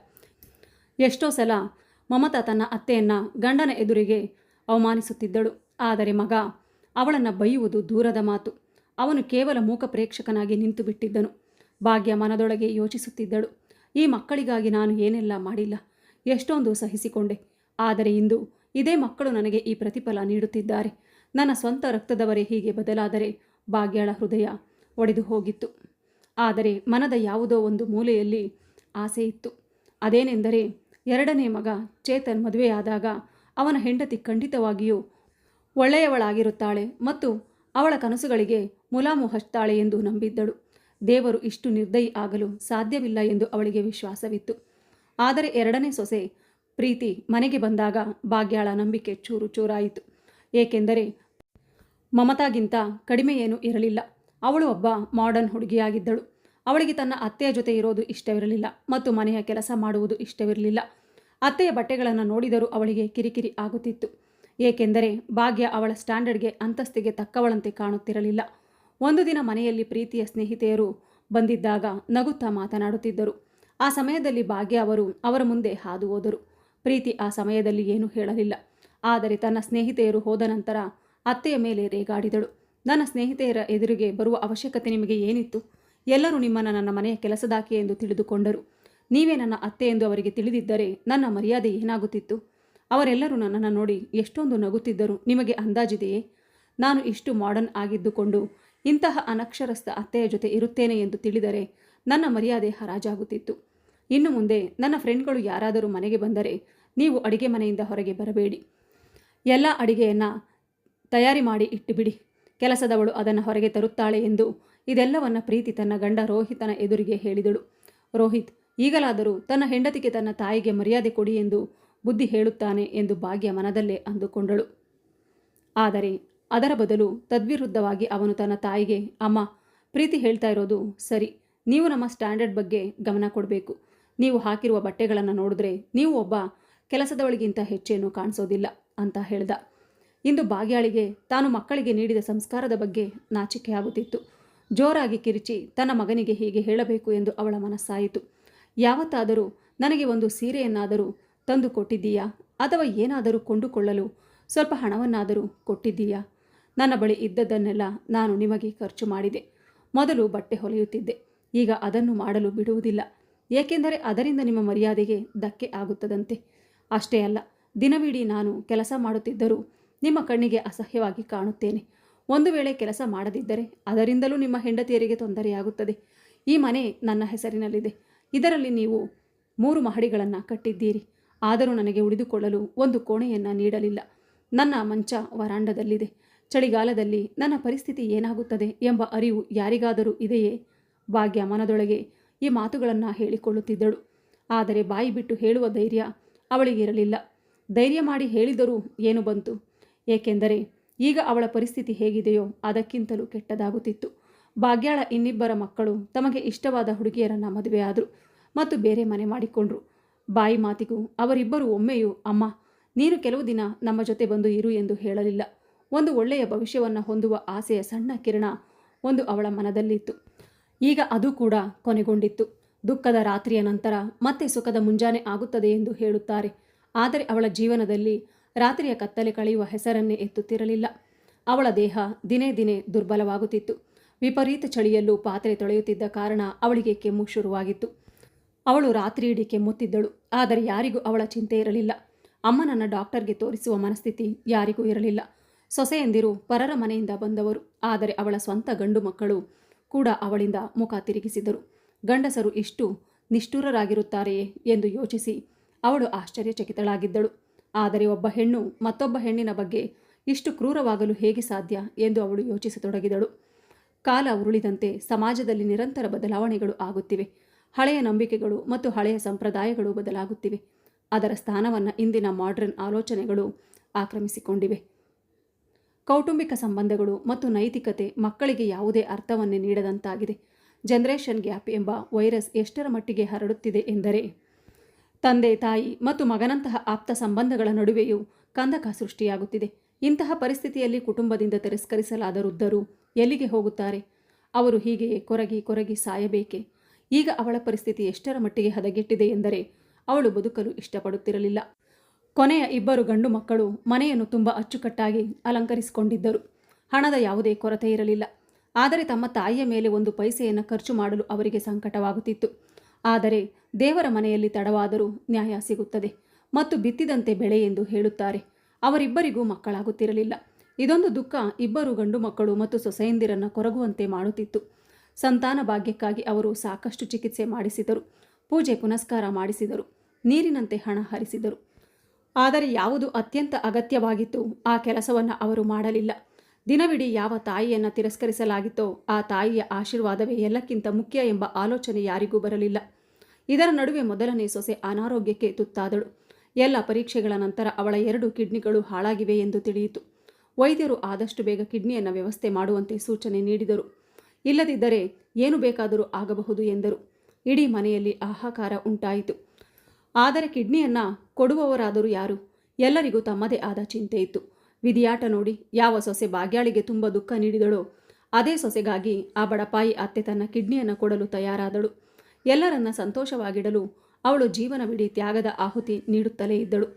S1: ಎಷ್ಟೋ ಸಲ ಮಮತಾ ತನ್ನ ಅತ್ತೆಯನ್ನು ಗಂಡನ ಎದುರಿಗೆ ಅವಮಾನಿಸುತ್ತಿದ್ದಳು. ಆದರೆ ಮಗ ಅವಳನ್ನು ಬೈಯುವುದು ದೂರದ ಮಾತು. ಅವನು ಕೇವಲ ಮೂಕ ಪ್ರೇಕ್ಷಕನಾಗಿ ನಿಂತು ಬಿಟ್ಟಿದ್ದನು. ಭಾಗ್ಯ ಮನದೊಳಗೆ ಯೋಚಿಸುತ್ತಿದ್ದಳು, ಈ ಮಕ್ಕಳಿಗಾಗಿ ನಾನು ಏನೆಲ್ಲ ಮಾಡಿಲ್ಲ, ಎಷ್ಟೊಂದು ಸಹಿಸಿಕೊಂಡೆ. ಆದರೆ ಇಂದು ಇದೇ ಮಕ್ಕಳು ನನಗೆ ಈ ಪ್ರತಿಫಲ ನೀಡುತ್ತಿದ್ದಾರೆ. ನನ್ನ ಸ್ವಂತ ರಕ್ತದವರೇ ಹೀಗೆ ಬದಲಾದರೆ ಭಾಗ್ಯಳ ಹೃದಯ ಒಡೆದು ಹೋಗಿತ್ತು. ಆದರೆ ಮನದ ಯಾವುದೋ ಒಂದು ಮೂಲೆಯಲ್ಲಿ ಆಸೆ ಇತ್ತು. ಅದೇನೆಂದರೆ 2ನೇ ಮಗ ಚೇತನ್ ಮದುವೆಯಾದಾಗ ಅವನ ಹೆಂಡತಿ ಖಂಡಿತವಾಗಿಯೂ ಒಳ್ಳೆಯವಳಾಗಿರುತ್ತಾಳೆ ಮತ್ತು ಅವಳ ಕನಸುಗಳಿಗೆ ಮುಲಾಮು ಹಚ್ತಾಳೆ ಎಂದು ನಂಬಿದ್ದಳು. ದೇವರು ಇಷ್ಟು ನಿರ್ದಯಿ ಆಗಲು ಸಾಧ್ಯವಿಲ್ಲ ಎಂದು ಅವಳಿಗೆ ವಿಶ್ವಾಸವಿತ್ತು. ಆದರೆ 2ನೇ ಸೊಸೆ ಪ್ರೀತಿ ಮನೆಗೆ ಬಂದಾಗ ಭಾಗ್ಯಳ ನಂಬಿಕೆ ಚೂರು ಚೂರಾಯಿತು. ಏಕೆಂದರೆ ಮಮತಾಗಿಂತ ಕಡಿಮೆ ಏನೂ ಇರಲಿಲ್ಲ. ಅವಳು ಒಬ್ಬ ಮಾಡರ್ನ್ ಹುಡುಗಿಯಾಗಿದ್ದಳು. ಅವಳಿಗೆ ತನ್ನ ಅತ್ತೆಯ ಜೊತೆ ಇರೋದು ಇಷ್ಟವಿರಲಿಲ್ಲ ಮತ್ತು ಮನೆಯ ಕೆಲಸ ಮಾಡುವುದು ಇಷ್ಟವಿರಲಿಲ್ಲ. ಅತ್ತೆಯ ಬಟ್ಟೆಗಳನ್ನು ನೋಡಿದರೂ ಅವಳಿಗೆ ಕಿರಿಕಿರಿ ಆಗುತ್ತಿತ್ತು. ಏಕೆಂದರೆ ಭಾಗ್ಯ ಅವಳ ಸ್ಟ್ಯಾಂಡರ್ಡ್ಗೆ ಅಂತಸ್ತಿಗೆ ತಕ್ಕವಳಂತೆ ಕಾಣುತ್ತಿರಲಿಲ್ಲ. ಒಂದು ದಿನ ಮನೆಯಲ್ಲಿ ಪ್ರೀತಿಯ ಸ್ನೇಹಿತೆಯರು ಬಂದಿದ್ದಾಗ ನಗುತ್ತಾ ಮಾತನಾಡುತ್ತಿದ್ದರು. ಆ ಸಮಯದಲ್ಲಿ ಭಾಗ್ಯ ಅವರ ಮುಂದೆ ಹಾದು ಹೋದರು. ಪ್ರೀತಿ ಆ ಸಮಯದಲ್ಲಿ ಏನೂ ಹೇಳಲಿಲ್ಲ. ಆದರೆ ತನ್ನ ಸ್ನೇಹಿತೆಯರು ಹೋದ ನಂತರ ಅತ್ತೆಯ ಮೇಲೆ ರೇಗಾಡಿದಳು. ನನ್ನ ಸ್ನೇಹಿತೆಯರ ಎದುರಿಗೆ ಬರುವ ಅವಶ್ಯಕತೆ ನಿಮಗೆ ಏನಿತ್ತು? ಎಲ್ಲರೂ ನಿಮ್ಮನ್ನು ನನ್ನ ಮನೆಯ ಕೆಲಸದಾಕೆ ಎಂದು ತಿಳಿದುಕೊಂಡರು. ನೀವೇ ನನ್ನ ಅತ್ತೆ ಎಂದು ಅವರಿಗೆ ತಿಳಿದಿದ್ದರೆ ನನ್ನ ಮರ್ಯಾದೆ ಏನಾಗುತ್ತಿತ್ತು? ಅವರೆಲ್ಲರೂ ನನ್ನನ್ನು ನೋಡಿ ಎಷ್ಟೊಂದು ನಗುತ್ತಿದ್ದರು. ನಿಮಗೆ ಅಂದಾಜಿದೆಯೇ? ನಾನು ಇಷ್ಟು ಮಾಡರ್ನ್ ಆಗಿದ್ದುಕೊಂಡು ಇಂತಹ ಅನಕ್ಷರಸ್ಥ ಅತ್ತೆಯ ಜೊತೆ ಇರುತ್ತೇನೆ ಎಂದು ತಿಳಿದರೆ ನನ್ನ ಮರ್ಯಾದೆ ಹರಾಜಾಗುತ್ತಿತ್ತು. ಇನ್ನು ಮುಂದೆ ನನ್ನ ಫ್ರೆಂಡ್ಗಳು ಯಾರಾದರೂ ಮನೆಗೆ ಬಂದರೆ ನೀವು ಅಡಿಗೆ ಮನೆಯಿಂದ ಹೊರಗೆ ಬರಬೇಡಿ. ಎಲ್ಲ ಅಡಿಗೆಯನ್ನು ತಯಾರಿ ಮಾಡಿ ಇಟ್ಟುಬಿಡಿ. ಕೆಲಸದವಳು ಅದನ್ನು ಹೊರಗೆ ತರುತ್ತಾಳೆ ಎಂದು ಇದೆಲ್ಲವನ್ನ ಪ್ರೀತಿ ತನ್ನ ಗಂಡ ರೋಹಿತನ ಎದುರಿಗೆ ಹೇಳಿದಳು. ರೋಹಿತ್ ಈಗಲಾದರೂ ತನ್ನ ಹೆಂಡತಿಗೆ ತನ್ನ ತಾಯಿಗೆ ಮರ್ಯಾದೆ ಕೊಡಿ ಎಂದು ಬುದ್ಧಿ ಹೇಳುತ್ತಾನೆ ಎಂದು ಭಾಗ್ಯ ಮನದಲ್ಲೇ ಅಂದುಕೊಂಡಳು. ಆದರೆ ಅದರ ಬದಲು ತದ್ವಿರುದ್ಧವಾಗಿ ಅವನು ತನ್ನ ತಾಯಿಗೆ, ಅಮ್ಮ, ಪ್ರೀತಿ ಹೇಳ್ತಾ ಇರೋದು ಸರಿ. ನೀವು ನಮ್ಮ ಸ್ಟ್ಯಾಂಡರ್ಡ್ ಬಗ್ಗೆ ಗಮನ ಕೊಡಬೇಕು. ನೀವು ಹಾಕಿರುವ ಬಟ್ಟೆಗಳನ್ನು ನೋಡಿದ್ರೆ ನೀವು ಒಬ್ಬ ಕೆಲಸದವಳಿಗಿಂತ ಹೆಚ್ಚೇನು ಕಾಣಿಸೋದಿಲ್ಲ ಅಂತ ಹೇಳ್ದ. ಇಂದು ಭಾಗ್ಯಾಳಿಗೆ ತಾನು ಮಕ್ಕಳಿಗೆ ನೀಡಿದ ಸಂಸ್ಕಾರದ ಬಗ್ಗೆ ನಾಚಿಕೆ ಆಗುತ್ತಿತ್ತು. ಜೋರಾಗಿ ಕಿರಿಚಿ ತನ್ನ ಮಗನಿಗೆ ಹೀಗೆ ಹೇಳಬೇಕು ಎಂದು ಅವಳ ಮನಸ್ಸಾಯಿತು. ಯಾವತ್ತಾದರೂ ನನಗೆ ಒಂದು ಸೀರೆಯನ್ನಾದರೂ ತಂದು ಕೊಟ್ಟಿದ್ದೀಯಾ? ಅಥವಾ ಏನಾದರೂ ಕೊಂಡುಕೊಳ್ಳಲು ಸ್ವಲ್ಪ ಹಣವನ್ನಾದರೂ ಕೊಟ್ಟಿದ್ದೀಯಾ? ನನ್ನ ಬಳಿ ಇದ್ದದ್ದನ್ನೆಲ್ಲ ನಾನು ನಿಮಗೆ ಖರ್ಚು ಮಾಡಿದೆ. ಮೊದಲು ಬಟ್ಟೆ ಹೊಲೆಯುತ್ತಿದ್ದೆ, ಈಗ ಅದನ್ನು ಮಾಡಲು ಬಿಡುವುದಿಲ್ಲ. ಏಕೆಂದರೆ ಅದರಿಂದ ನಿಮ್ಮ ಮರ್ಯಾದೆಗೆ ಧಕ್ಕೆ ಆಗುತ್ತದಂತೆ. ಅಷ್ಟೇ ಅಲ್ಲ, ದಿನವಿಡೀ ನಾನು ಕೆಲಸ ಮಾಡುತ್ತಿದ್ದರೂ ನಿಮ್ಮ ಕಣ್ಣಿಗೆ ಅಸಹ್ಯವಾಗಿ ಕಾಣುತ್ತೇನೆ. ಒಂದು ವೇಳೆ ಕೆಲಸ ಮಾಡದಿದ್ದರೆ ಅದರಿಂದಲೂ ನಿಮ್ಮ ಹೆಂಡತಿಯರಿಗೆ ತೊಂದರೆಯಾಗುತ್ತದೆ. ಈ ಮನೆ ನನ್ನ ಹೆಸರಿನಲ್ಲಿದೆ. ಇದರಲ್ಲಿ ನೀವು 3 ಮಹಡಿಗಳನ್ನು ಕಟ್ಟಿದ್ದೀರಿ. ಆದರೂ ನನಗೆ ಉಳಿದುಕೊಳ್ಳಲು ಒಂದು ಕೋಣೆಯನ್ನು ನೀಡಲಿಲ್ಲ. ನನ್ನ ಮಂಚ ವರಾಂಡದಲ್ಲಿದೆ. ಚಳಿಗಾಲದಲ್ಲಿ ನನ್ನ ಪರಿಸ್ಥಿತಿ ಏನಾಗುತ್ತದೆ ಎಂಬ ಅರಿವು ಯಾರಿಗಾದರೂ ಇದೆಯೇ? ಭಾಗ್ಯ ಮನದೊಳಗೆ ಈ ಮಾತುಗಳನ್ನು ಹೇಳಿಕೊಳ್ಳುತ್ತಿದ್ದಳು. ಆದರೆ ಬಾಯಿ ಬಿಟ್ಟು ಹೇಳುವ ಧೈರ್ಯ ಅವಳಿಗಿರಲಿಲ್ಲ. ಧೈರ್ಯ ಮಾಡಿ ಹೇಳಿದರೂ ಏನು ಬಂತು? ಏಕೆಂದರೆ ಈಗ ಅವಳ ಪರಿಸ್ಥಿತಿ ಹೇಗಿದೆಯೋ ಅದಕ್ಕಿಂತಲೂ ಕೆಟ್ಟದಾಗುತ್ತಿತ್ತು. ಭಾಗ್ಯಾಳ ಇನ್ನಿಬ್ಬರ ಮಕ್ಕಳು ತಮಗೆ ಇಷ್ಟವಾದ ಹುಡುಗಿಯರನ್ನು ಮದುವೆಯಾದರು ಮತ್ತು ಬೇರೆ ಮನೆ ಮಾಡಿಕೊಂಡ್ರು. ಬಾಯಿ ಮಾತಿಗೂ ಅವರಿಬ್ಬರು ಒಮ್ಮೆಯೂ, ಅಮ್ಮ, ನೀನು ಕೆಲವು ದಿನ ನಮ್ಮ ಜೊತೆ ಬಂದು ಇರು ಎಂದು ಹೇಳಲಿಲ್ಲ. ಒಂದು ಒಳ್ಳೆಯ ಭವಿಷ್ಯವನ್ನು ಹೊಂದುವ ಆಸೆಯ ಸಣ್ಣ ಕಿರಣ ಒಂದು ಅವಳ ಮನದಲ್ಲಿತ್ತು. ಈಗ ಅದು ಕೂಡ ಕೊನೆಗೊಂಡಿತ್ತು. ದುಃಖದ ರಾತ್ರಿಯ ನಂತರ ಮತ್ತೆ ಸುಖದ ಮುಂಜಾನೆ ಆಗುತ್ತದೆ ಎಂದು ಹೇಳುತ್ತಾರೆ. ಆದರೆ ಅವಳ ಜೀವನದಲ್ಲಿ ರಾತ್ರಿಯ ಕತ್ತಲೆ ಕಳೆಯುವ ಹೆಸರನ್ನೇ ಎತ್ತುತ್ತಿರಲಿಲ್ಲ. ಅವಳ ದೇಹ ದಿನೇ ದಿನೇ ದುರ್ಬಲವಾಗುತ್ತಿತ್ತು. ವಿಪರೀತ ಚಳಿಯಲ್ಲೂ ಪಾತ್ರೆ ತೊಳೆಯುತ್ತಿದ್ದ ಕಾರಣ ಅವಳಿಗೆ ಕೆಮ್ಮು ಶುರುವಾಗಿತ್ತು. ಅವಳು ರಾತ್ರಿ ಇಡೀ ಕೆಮ್ಮುತ್ತಿದ್ದಳು. ಆದರೆ ಯಾರಿಗೂ ಅವಳ ಚಿಂತೆ ಇರಲಿಲ್ಲ. ಅಮ್ಮನನ್ನು ಡಾಕ್ಟರ್ಗೆ ತೋರಿಸುವ ಮನಸ್ಥಿತಿ ಯಾರಿಗೂ ಇರಲಿಲ್ಲ. ಸೊಸೆಯಂದಿರು ಪರರ ಮನೆಯಿಂದ ಬಂದವರು. ಆದರೆ ಅವಳ ಸ್ವಂತ ಗಂಡು ಮಕ್ಕಳು ಕೂಡ ಅವಳಿಂದ ಮುಖ ತಿರುಗಿಸಿದರು. ಗಂಡಸರು ಇಷ್ಟು ನಿಷ್ಠುರರಾಗಿರುತ್ತಾರೆಯೇ ಎಂದು ಯೋಚಿಸಿ ಅವಳು ಆಶ್ಚರ್ಯಚಕಿತಳಾಗಿದ್ದಳು. ಆದರೆ ಒಬ್ಬ ಹೆಣ್ಣು ಮತ್ತೊಬ್ಬ ಹೆಣ್ಣಿನ ಬಗ್ಗೆ ಇಷ್ಟು ಕ್ರೂರವಾಗಲು ಹೇಗೆ ಸಾಧ್ಯ ಎಂದು ಅವಳು ಯೋಚಿಸತೊಡಗಿದಳು. ಕಾಲ ಉರುಳಿದಂತೆ ಸಮಾಜದಲ್ಲಿ ನಿರಂತರ ಬದಲಾವಣೆಗಳು ಆಗುತ್ತಿವೆ. ಹಳೆಯ ನಂಬಿಕೆಗಳು ಮತ್ತು ಹಳೆಯ ಸಂಪ್ರದಾಯಗಳು ಬದಲಾಗುತ್ತಿವೆ. ಅದರ ಸ್ಥಾನವನ್ನು ಇಂದಿನ ಮಾಡ್ರನ್ ಆಲೋಚನೆಗಳು ಆಕ್ರಮಿಸಿಕೊಂಡಿವೆ. ಕೌಟುಂಬಿಕ ಸಂಬಂಧಗಳು ಮತ್ತು ನೈತಿಕತೆ ಮಕ್ಕಳಿಗೆ ಯಾವುದೇ ಅರ್ಥವನ್ನೇ ನೀಡದಂತಾಗಿದೆ. ಜನರೇಷನ್ ಗ್ಯಾಪ್ ಎಂಬ ವೈರಸ್ ಎಷ್ಟರ ಮಟ್ಟಿಗೆ ಹರಡುತ್ತಿದೆ ಎಂದರೆ ತಂದೆ ತಾಯಿ ಮತ್ತು ಮಗನಂತಹ ಆಪ್ತ ಸಂಬಂಧಗಳ ನಡುವೆಯೂ ಕಂದಕ ಸೃಷ್ಟಿಯಾಗುತ್ತಿದೆ. ಇಂತಹ ಪರಿಸ್ಥಿತಿಯಲ್ಲಿ ಕುಟುಂಬದಿಂದ ತಿರಸ್ಕರಿಸಲಾದ ವೃದ್ಧರು ಎಲ್ಲಿಗೆ ಹೋಗುತ್ತಾರೆ? ಅವರು ಹೀಗೆಯೇ ಕೊರಗಿ ಸಾಯಬೇಕೆ? ಈಗ ಅವಳ ಪರಿಸ್ಥಿತಿ ಎಷ್ಟರ ಮಟ್ಟಿಗೆ ಹದಗೆಟ್ಟಿದೆ ಎಂದರೆ ಅವಳು ಬದುಕಲು ಇಷ್ಟಪಡುತ್ತಿರಲಿಲ್ಲ. ಕೊನೆಯ 2 ಗಂಡು ಮಕ್ಕಳು ಮನೆಯನ್ನು ತುಂಬ ಅಚ್ಚುಕಟ್ಟಾಗಿ ಅಲಂಕರಿಸಿಕೊಂಡಿದ್ದರು. ಹಣದ ಯಾವುದೇ ಕೊರತೆ ಇರಲಿಲ್ಲ. ಆದರೆ ತಮ್ಮ ತಾಯಿಯ ಮೇಲೆ 1 ಪೈಸೆಯನ್ನು ಖರ್ಚು ಮಾಡಲು ಅವರಿಗೆ ಸಂಕಟವಾಗುತ್ತಿತ್ತು. ಆದರೆ ದೇವರ ಮನೆಯಲ್ಲಿ ತಡವಾದರೂ ನ್ಯಾಯ ಸಿಗುತ್ತದೆ ಮತ್ತು ಬಿತ್ತಿದಂತೆ ಬೆಳೆ ಎಂದು ಹೇಳುತ್ತಾರೆ. ಅವರಿಬ್ಬರಿಗೂ ಮಕ್ಕಳಾಗುತ್ತಿರಲಿಲ್ಲ. ಇದೊಂದು ದುಃಖ 2 ಗಂಡು ಮಕ್ಕಳು ಮತ್ತು ಸೊಸೆಯಂದಿರನ್ನು ಕೊರಗುವಂತೆ ಮಾಡುತ್ತಿತ್ತು. ಸಂತಾನ ಭಾಗ್ಯಕ್ಕಾಗಿ ಅವರು ಸಾಕಷ್ಟು ಚಿಕಿತ್ಸೆ ಮಾಡಿಸಿದರು, ಪೂಜೆ ಪುನಸ್ಕಾರ ಮಾಡಿಸಿದರು, ನೀರಿನಂತೆ ಹಣ ಹರಿಸಿದರು. ಆದರೆ ಯಾವುದು ಅತ್ಯಂತ ಅಗತ್ಯವಾಗಿತ್ತು ಆ ಕೆಲಸವನ್ನು ಅವರು ಮಾಡಲಿಲ್ಲ. ದಿನವಿಡೀ ಯಾವ ತಾಯಿಯನ್ನು ತಿರಸ್ಕರಿಸಲಾಗಿತ್ತೋ ಆ ತಾಯಿಯ ಆಶೀರ್ವಾದವೇ ಎಲ್ಲಕ್ಕಿಂತ ಮುಖ್ಯ ಎಂಬ ಆಲೋಚನೆ ಯಾರಿಗೂ ಬರಲಿಲ್ಲ. ಇದರ ನಡುವೆ ಮೊದಲನೇ ಸೊಸೆ ಅನಾರೋಗ್ಯಕ್ಕೆ ತುತ್ತಾದಳು. ಎಲ್ಲ ಪರೀಕ್ಷೆಗಳ ನಂತರ ಅವಳ 2 ಕಿಡ್ನಿಗಳು ಹಾಳಾಗಿವೆ ಎಂದು ತಿಳಿಯಿತು. ವೈದ್ಯರು ಆದಷ್ಟು ಬೇಗ ಕಿಡ್ನಿಯನ್ನು ವ್ಯವಸ್ಥೆ ಮಾಡುವಂತೆ ಸೂಚನೆ ನೀಡಿದರು. ಇಲ್ಲದಿದ್ದರೆ ಏನು ಬೇಕಾದರೂ ಆಗಬಹುದು ಎಂದರು. ಇಡೀ ಮನೆಯಲ್ಲಿ ಹಾಹಾಕಾರ ಉಂಟಾಯಿತು. ಆದರೆ ಕಿಡ್ನಿಯನ್ನು ಕೊಡುವವರಾದರೂ ಯಾರು? ಎಲ್ಲರಿಗೂ ತಮ್ಮದೇ ಆದ ಚಿಂತೆ ಇತ್ತು. ವಿಧಿಯಾಟ ನೋಡಿ ಯಾವ ಸೊಸೆ ಭಾಗ್ಯಾಳಿಗೆ ತುಂಬ ದುಃಖ ನೀಡಿದಳೋ ಅದೇ ಸೊಸೆಗಾಗಿ ಆ ಬಡಪಾಯಿ ಅತ್ತೆ ತನ್ನ ಕಿಡ್ನಿಯನ್ನು ಕೊಡಲು ತಯಾರಾದಳು. ಎಲ್ಲರನ್ನ ಸಂತೋಷವಾಗಿಡಲು ಅವಳು ಜೀವನವಿಡೀ ತ್ಯಾಗದ ಆಹುತಿ ನೀಡುತ್ತಲೇ ಇದ್ದಳು.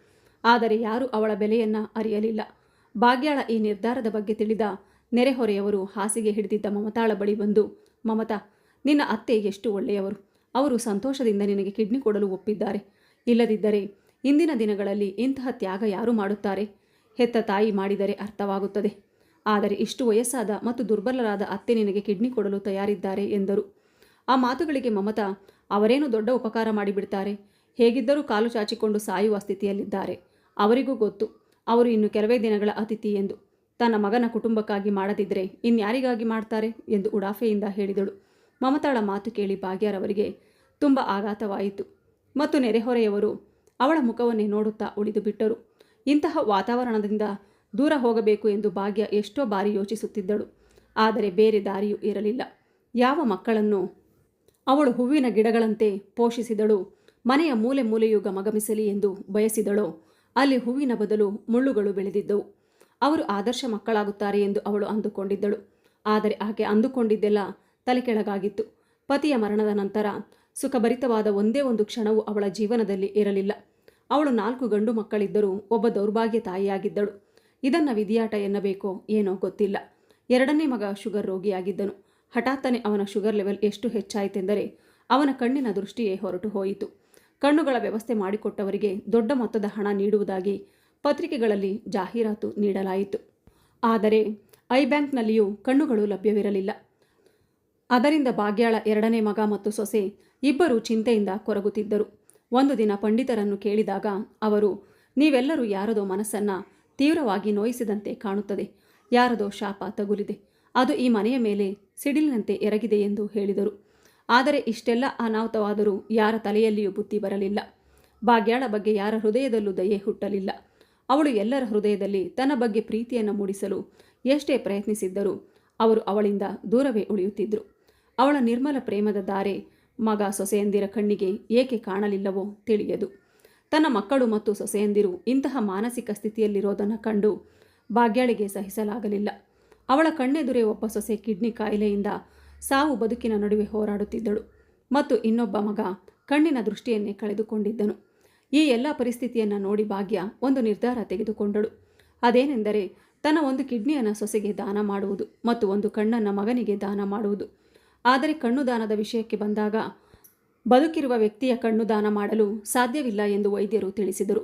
S1: ಆದರೆ ಯಾರೂ ಅವಳ ಬೆಲೆಯನ್ನು ಅರಿಯಲಿಲ್ಲ. ಭಾಗ್ಯಾಳ ಈ ನಿರ್ಧಾರದ ಬಗ್ಗೆ ತಿಳಿದ ನೆರೆಹೊರೆಯವರು ಹಾಸಿಗೆ ಹಿಡಿದಿದ್ದ ಮಮತಾಳ ಬಳಿ ಬಂದು, ಮಮತಾ, ನಿನ್ನ ಅತ್ತೆ ಎಷ್ಟು ಒಳ್ಳೆಯವರು. ಅವರು ಸಂತೋಷದಿಂದ ನಿನಗೆ ಕಿಡ್ನಿ ಕೊಡಲು ಒಪ್ಪಿದ್ದಾರೆ. ಇಲ್ಲದಿದ್ದರೆ ಇಂದಿನ ದಿನಗಳಲ್ಲಿ ಇಂತಹ ತ್ಯಾಗ ಯಾರು ಮಾಡುತ್ತಾರೆ? ಹೆತ್ತ ತಾಯಿ ಮಾಡಿದರೆ ಅರ್ಥವಾಗುತ್ತದೆ. ಆದರೆ ಇಷ್ಟು ವಯಸ್ಸಾದ ಮತ್ತು ದುರ್ಬಲರಾದ ಅತ್ತೆ ನಿನಗೆ ಕಿಡ್ನಿ ಕೊಡಲು ತಯಾರಿದ್ದಾರೆ ಎಂದರು. ಆ ಮಾತುಗಳಿಗೆ ಮಮತಾ, ಅವರೇನು ದೊಡ್ಡ ಉಪಕಾರ ಮಾಡಿಬಿಡ್ತಾರೆ, ಹೇಗಿದ್ದರೂ ಕಾಲು ಚಾಚಿಕೊಂಡು ಸಾಯುವ ಸ್ಥಿತಿಯಲ್ಲಿದ್ದಾರೆ. ಅವರಿಗೂ ಗೊತ್ತು ಅವರು ಇನ್ನು ಕೆಲವೇ ದಿನಗಳ ಅತಿಥಿ ಎಂದು. ತನ್ನ ಮಗನ ಕುಟುಂಬಕ್ಕಾಗಿ ಮಾಡದಿದ್ದರೆ ಇನ್ಯಾರಿಗಾಗಿ ಮಾಡ್ತಾರೆ ಎಂದು ಉಡಾಫೆಯಿಂದ ಹೇಳಿದಳು. ಮಮತಾಳ ಮಾತು ಕೇಳಿ ಭಾಗ್ಯರವರಿಗೆ ತುಂಬ ಆಘಾತವಾಯಿತು ಮತ್ತು ನೆರೆಹೊರೆಯವರು ಅವಳ ಮುಖವನ್ನೇ ನೋಡುತ್ತಾ ಉಳಿದು ಬಿಟ್ಟರು. ಇಂತಹ ವಾತಾವರಣದಿಂದ ದೂರ ಹೋಗಬೇಕು ಎಂದು ಭಾಗ್ಯ ಎಷ್ಟೋ ಬಾರಿ ಯೋಚಿಸುತ್ತಿದ್ದಳು. ಆದರೆ ಬೇರೆ ದಾರಿಯೂ ಇರಲಿಲ್ಲ. ಯಾವ ಮಕ್ಕಳನ್ನು ಅವಳು ಹೂವಿನ ಗಿಡಗಳಂತೆ ಪೋಷಿಸಿದಳು, ಮನೆಯ ಮೂಲೆ ಮೂಲೆಯೂ ಗಮಗಮಿಸಲಿ ಎಂದು ಬಯಸಿದಳೋ ಅಲ್ಲಿ ಹೂವಿನ ಬದಲು ಮುಳ್ಳುಗಳು ಬೆಳೆದಿದ್ದವು. ಅವರು ಆದರ್ಶ ಮಕ್ಕಳಾಗುತ್ತಾರೆ ಎಂದು ಅವಳು ಅಂದುಕೊಂಡಿದ್ದಳು. ಆದರೆ ಆಕೆ ಅಂದುಕೊಂಡಿದ್ದೆಲ್ಲ ತಲೆಕೆಳಗಾಗಿತ್ತು. ಪತಿಯ ಮರಣದ ನಂತರ ಸುಖಭರಿತವಾದ ಒಂದೇ ಒಂದು ಕ್ಷಣವೂ ಅವಳ ಜೀವನದಲ್ಲಿ ಇರಲಿಲ್ಲ. ಅವಳು 4 ಗಂಡು ಮಕ್ಕಳಿದ್ದರೂ ಒಬ್ಬ ದೌರ್ಭಾಗ್ಯ ತಾಯಿಯಾಗಿದ್ದಳು. ಇದನ್ನು ವಿಧಿಯಾಟ ಎನ್ನಬೇಕೋ ಏನೋ ಗೊತ್ತಿಲ್ಲ. 2ನೇ ಮಗ ಶುಗರ್ ರೋಗಿಯಾಗಿದ್ದನು. ಹಠಾತ್ತನೆ ಅವನ ಶುಗರ್ ಲೆವೆಲ್ ಎಷ್ಟು ಹೆಚ್ಚಾಯಿತೆಂದರೆ ಅವನ ಕಣ್ಣಿನ ದೃಷ್ಟಿಯೇ ಹೊರಟು ಹೋಯಿತು. ಕಣ್ಣುಗಳ ವ್ಯವಸ್ಥೆ ಮಾಡಿಕೊಟ್ಟವರಿಗೆ ದೊಡ್ಡ ಮೊತ್ತದ ಹಣ ನೀಡುವುದಾಗಿ ಪತ್ರಿಕೆಗಳಲ್ಲಿ ಜಾಹೀರಾತು ನೀಡಲಾಯಿತು. ಆದರೆ ಐ ಬ್ಯಾಂಕ್ನಲ್ಲಿಯೂ ಕಣ್ಣುಗಳು ಲಭ್ಯವಿರಲಿಲ್ಲ. ಅದರಿಂದ ಭಾಗ್ಯಾಳ 2ನೇ ಮಗ ಮತ್ತು ಸೊಸೆ ಇಬ್ಬರೂ ಚಿಂತೆಯಿಂದ ಕೊರಗುತ್ತಿದ್ದರು. ಒಂದು ದಿನ ಪಂಡಿತರನ್ನು ಕೇಳಿದಾಗ ಅವರು, ನೀವೆಲ್ಲರೂ ಯಾರದೋ ಮನಸ್ಸನ್ನು ತೀವ್ರವಾಗಿ ನೋಯಿಸಿದಂತೆ ಕಾಣುತ್ತದೆ. ಯಾರದೋ ಶಾಪ ತಗುಲಿದೆ. ಅದು ಈ ಮನೆಯ ಮೇಲೆ ಸಿಡಿಲಿನಂತೆ ಎರಗಿದೆ ಎಂದು ಹೇಳಿದರು. ಆದರೆ ಇಷ್ಟೆಲ್ಲ ಅನಾಹುತವಾದರೂ ಯಾರ ತಲೆಯಲ್ಲಿಯೂ ಬುದ್ಧಿ ಬರಲಿಲ್ಲ. ಭಾಗ್ಯಾಳ ಬಗ್ಗೆ ಯಾರ ಹೃದಯದಲ್ಲೂ ದಯೆ ಹುಟ್ಟಲಿಲ್ಲ. ಅವಳು ಎಲ್ಲರ ಹೃದಯದಲ್ಲಿ ತನ್ನ ಬಗ್ಗೆ ಪ್ರೀತಿಯನ್ನು ಮೂಡಿಸಲು ಎಷ್ಟೇ ಪ್ರಯತ್ನಿಸಿದ್ದರೂ ಅವರು ಅವಳಿಂದ ದೂರವೇ ಉಳಿಯುತ್ತಿದ್ದರು. ಅವಳ ನಿರ್ಮಲ ಪ್ರೇಮದ ಧಾರೆ ಮಗ ಸೊಸೆಯಂದಿರ ಕಣ್ಣಿಗೆ ಏಕೆ ಕಾಣಲಿಲ್ಲವೋ ತಿಳಿಯದು. ತನ್ನ ಮಕ್ಕಳು ಮತ್ತು ಸೊಸೆಯಂದಿರು ಇಂತಹ ಮಾನಸಿಕ ಸ್ಥಿತಿಯಲ್ಲಿರೋದನ್ನು ಕಂಡು ಭಾಗ್ಯಾಳಿಗೆ ಸಹಿಸಲಾಗಲಿಲ್ಲ. ಅವಳ ಕಣ್ಣೆದುರೇ ಒಬ್ಬ ಸೊಸೆ ಕಿಡ್ನಿ ಕಾಯಿಲೆಯಿಂದ ಸಾವು ಬದುಕಿನ ನಡುವೆ ಹೋರಾಡುತ್ತಿದ್ದಳು ಮತ್ತು ಇನ್ನೊಬ್ಬ ಮಗ ಕಣ್ಣಿನ ದೃಷ್ಟಿಯನ್ನೇ ಕಳೆದುಕೊಂಡಿದ್ದನು. ಈ ಎಲ್ಲ ಪರಿಸ್ಥಿತಿಯನ್ನು ನೋಡಿ ಭಾಗ್ಯ ಒಂದು ನಿರ್ಧಾರ ತೆಗೆದುಕೊಂಡಳು. ಅದೇನೆಂದರೆ ತನ್ನ ಒಂದು ಕಿಡ್ನಿಯನ್ನು ಸೊಸೆಗೆ ದಾನ ಮಾಡುವುದು ಮತ್ತು ಒಂದು ಕಣ್ಣನ್ನು ಮಗನಿಗೆ ದಾನ ಮಾಡುವುದು. ಆದರೆ ಕಣ್ಣು ದಾನದ ವಿಷಯಕ್ಕೆ ಬಂದಾಗ ಬದುಕಿರುವ ವ್ಯಕ್ತಿಯ ಕಣ್ಣು ದಾನ ಮಾಡಲು ಸಾಧ್ಯವಿಲ್ಲ ಎಂದು ವೈದ್ಯರು ತಿಳಿಸಿದರು.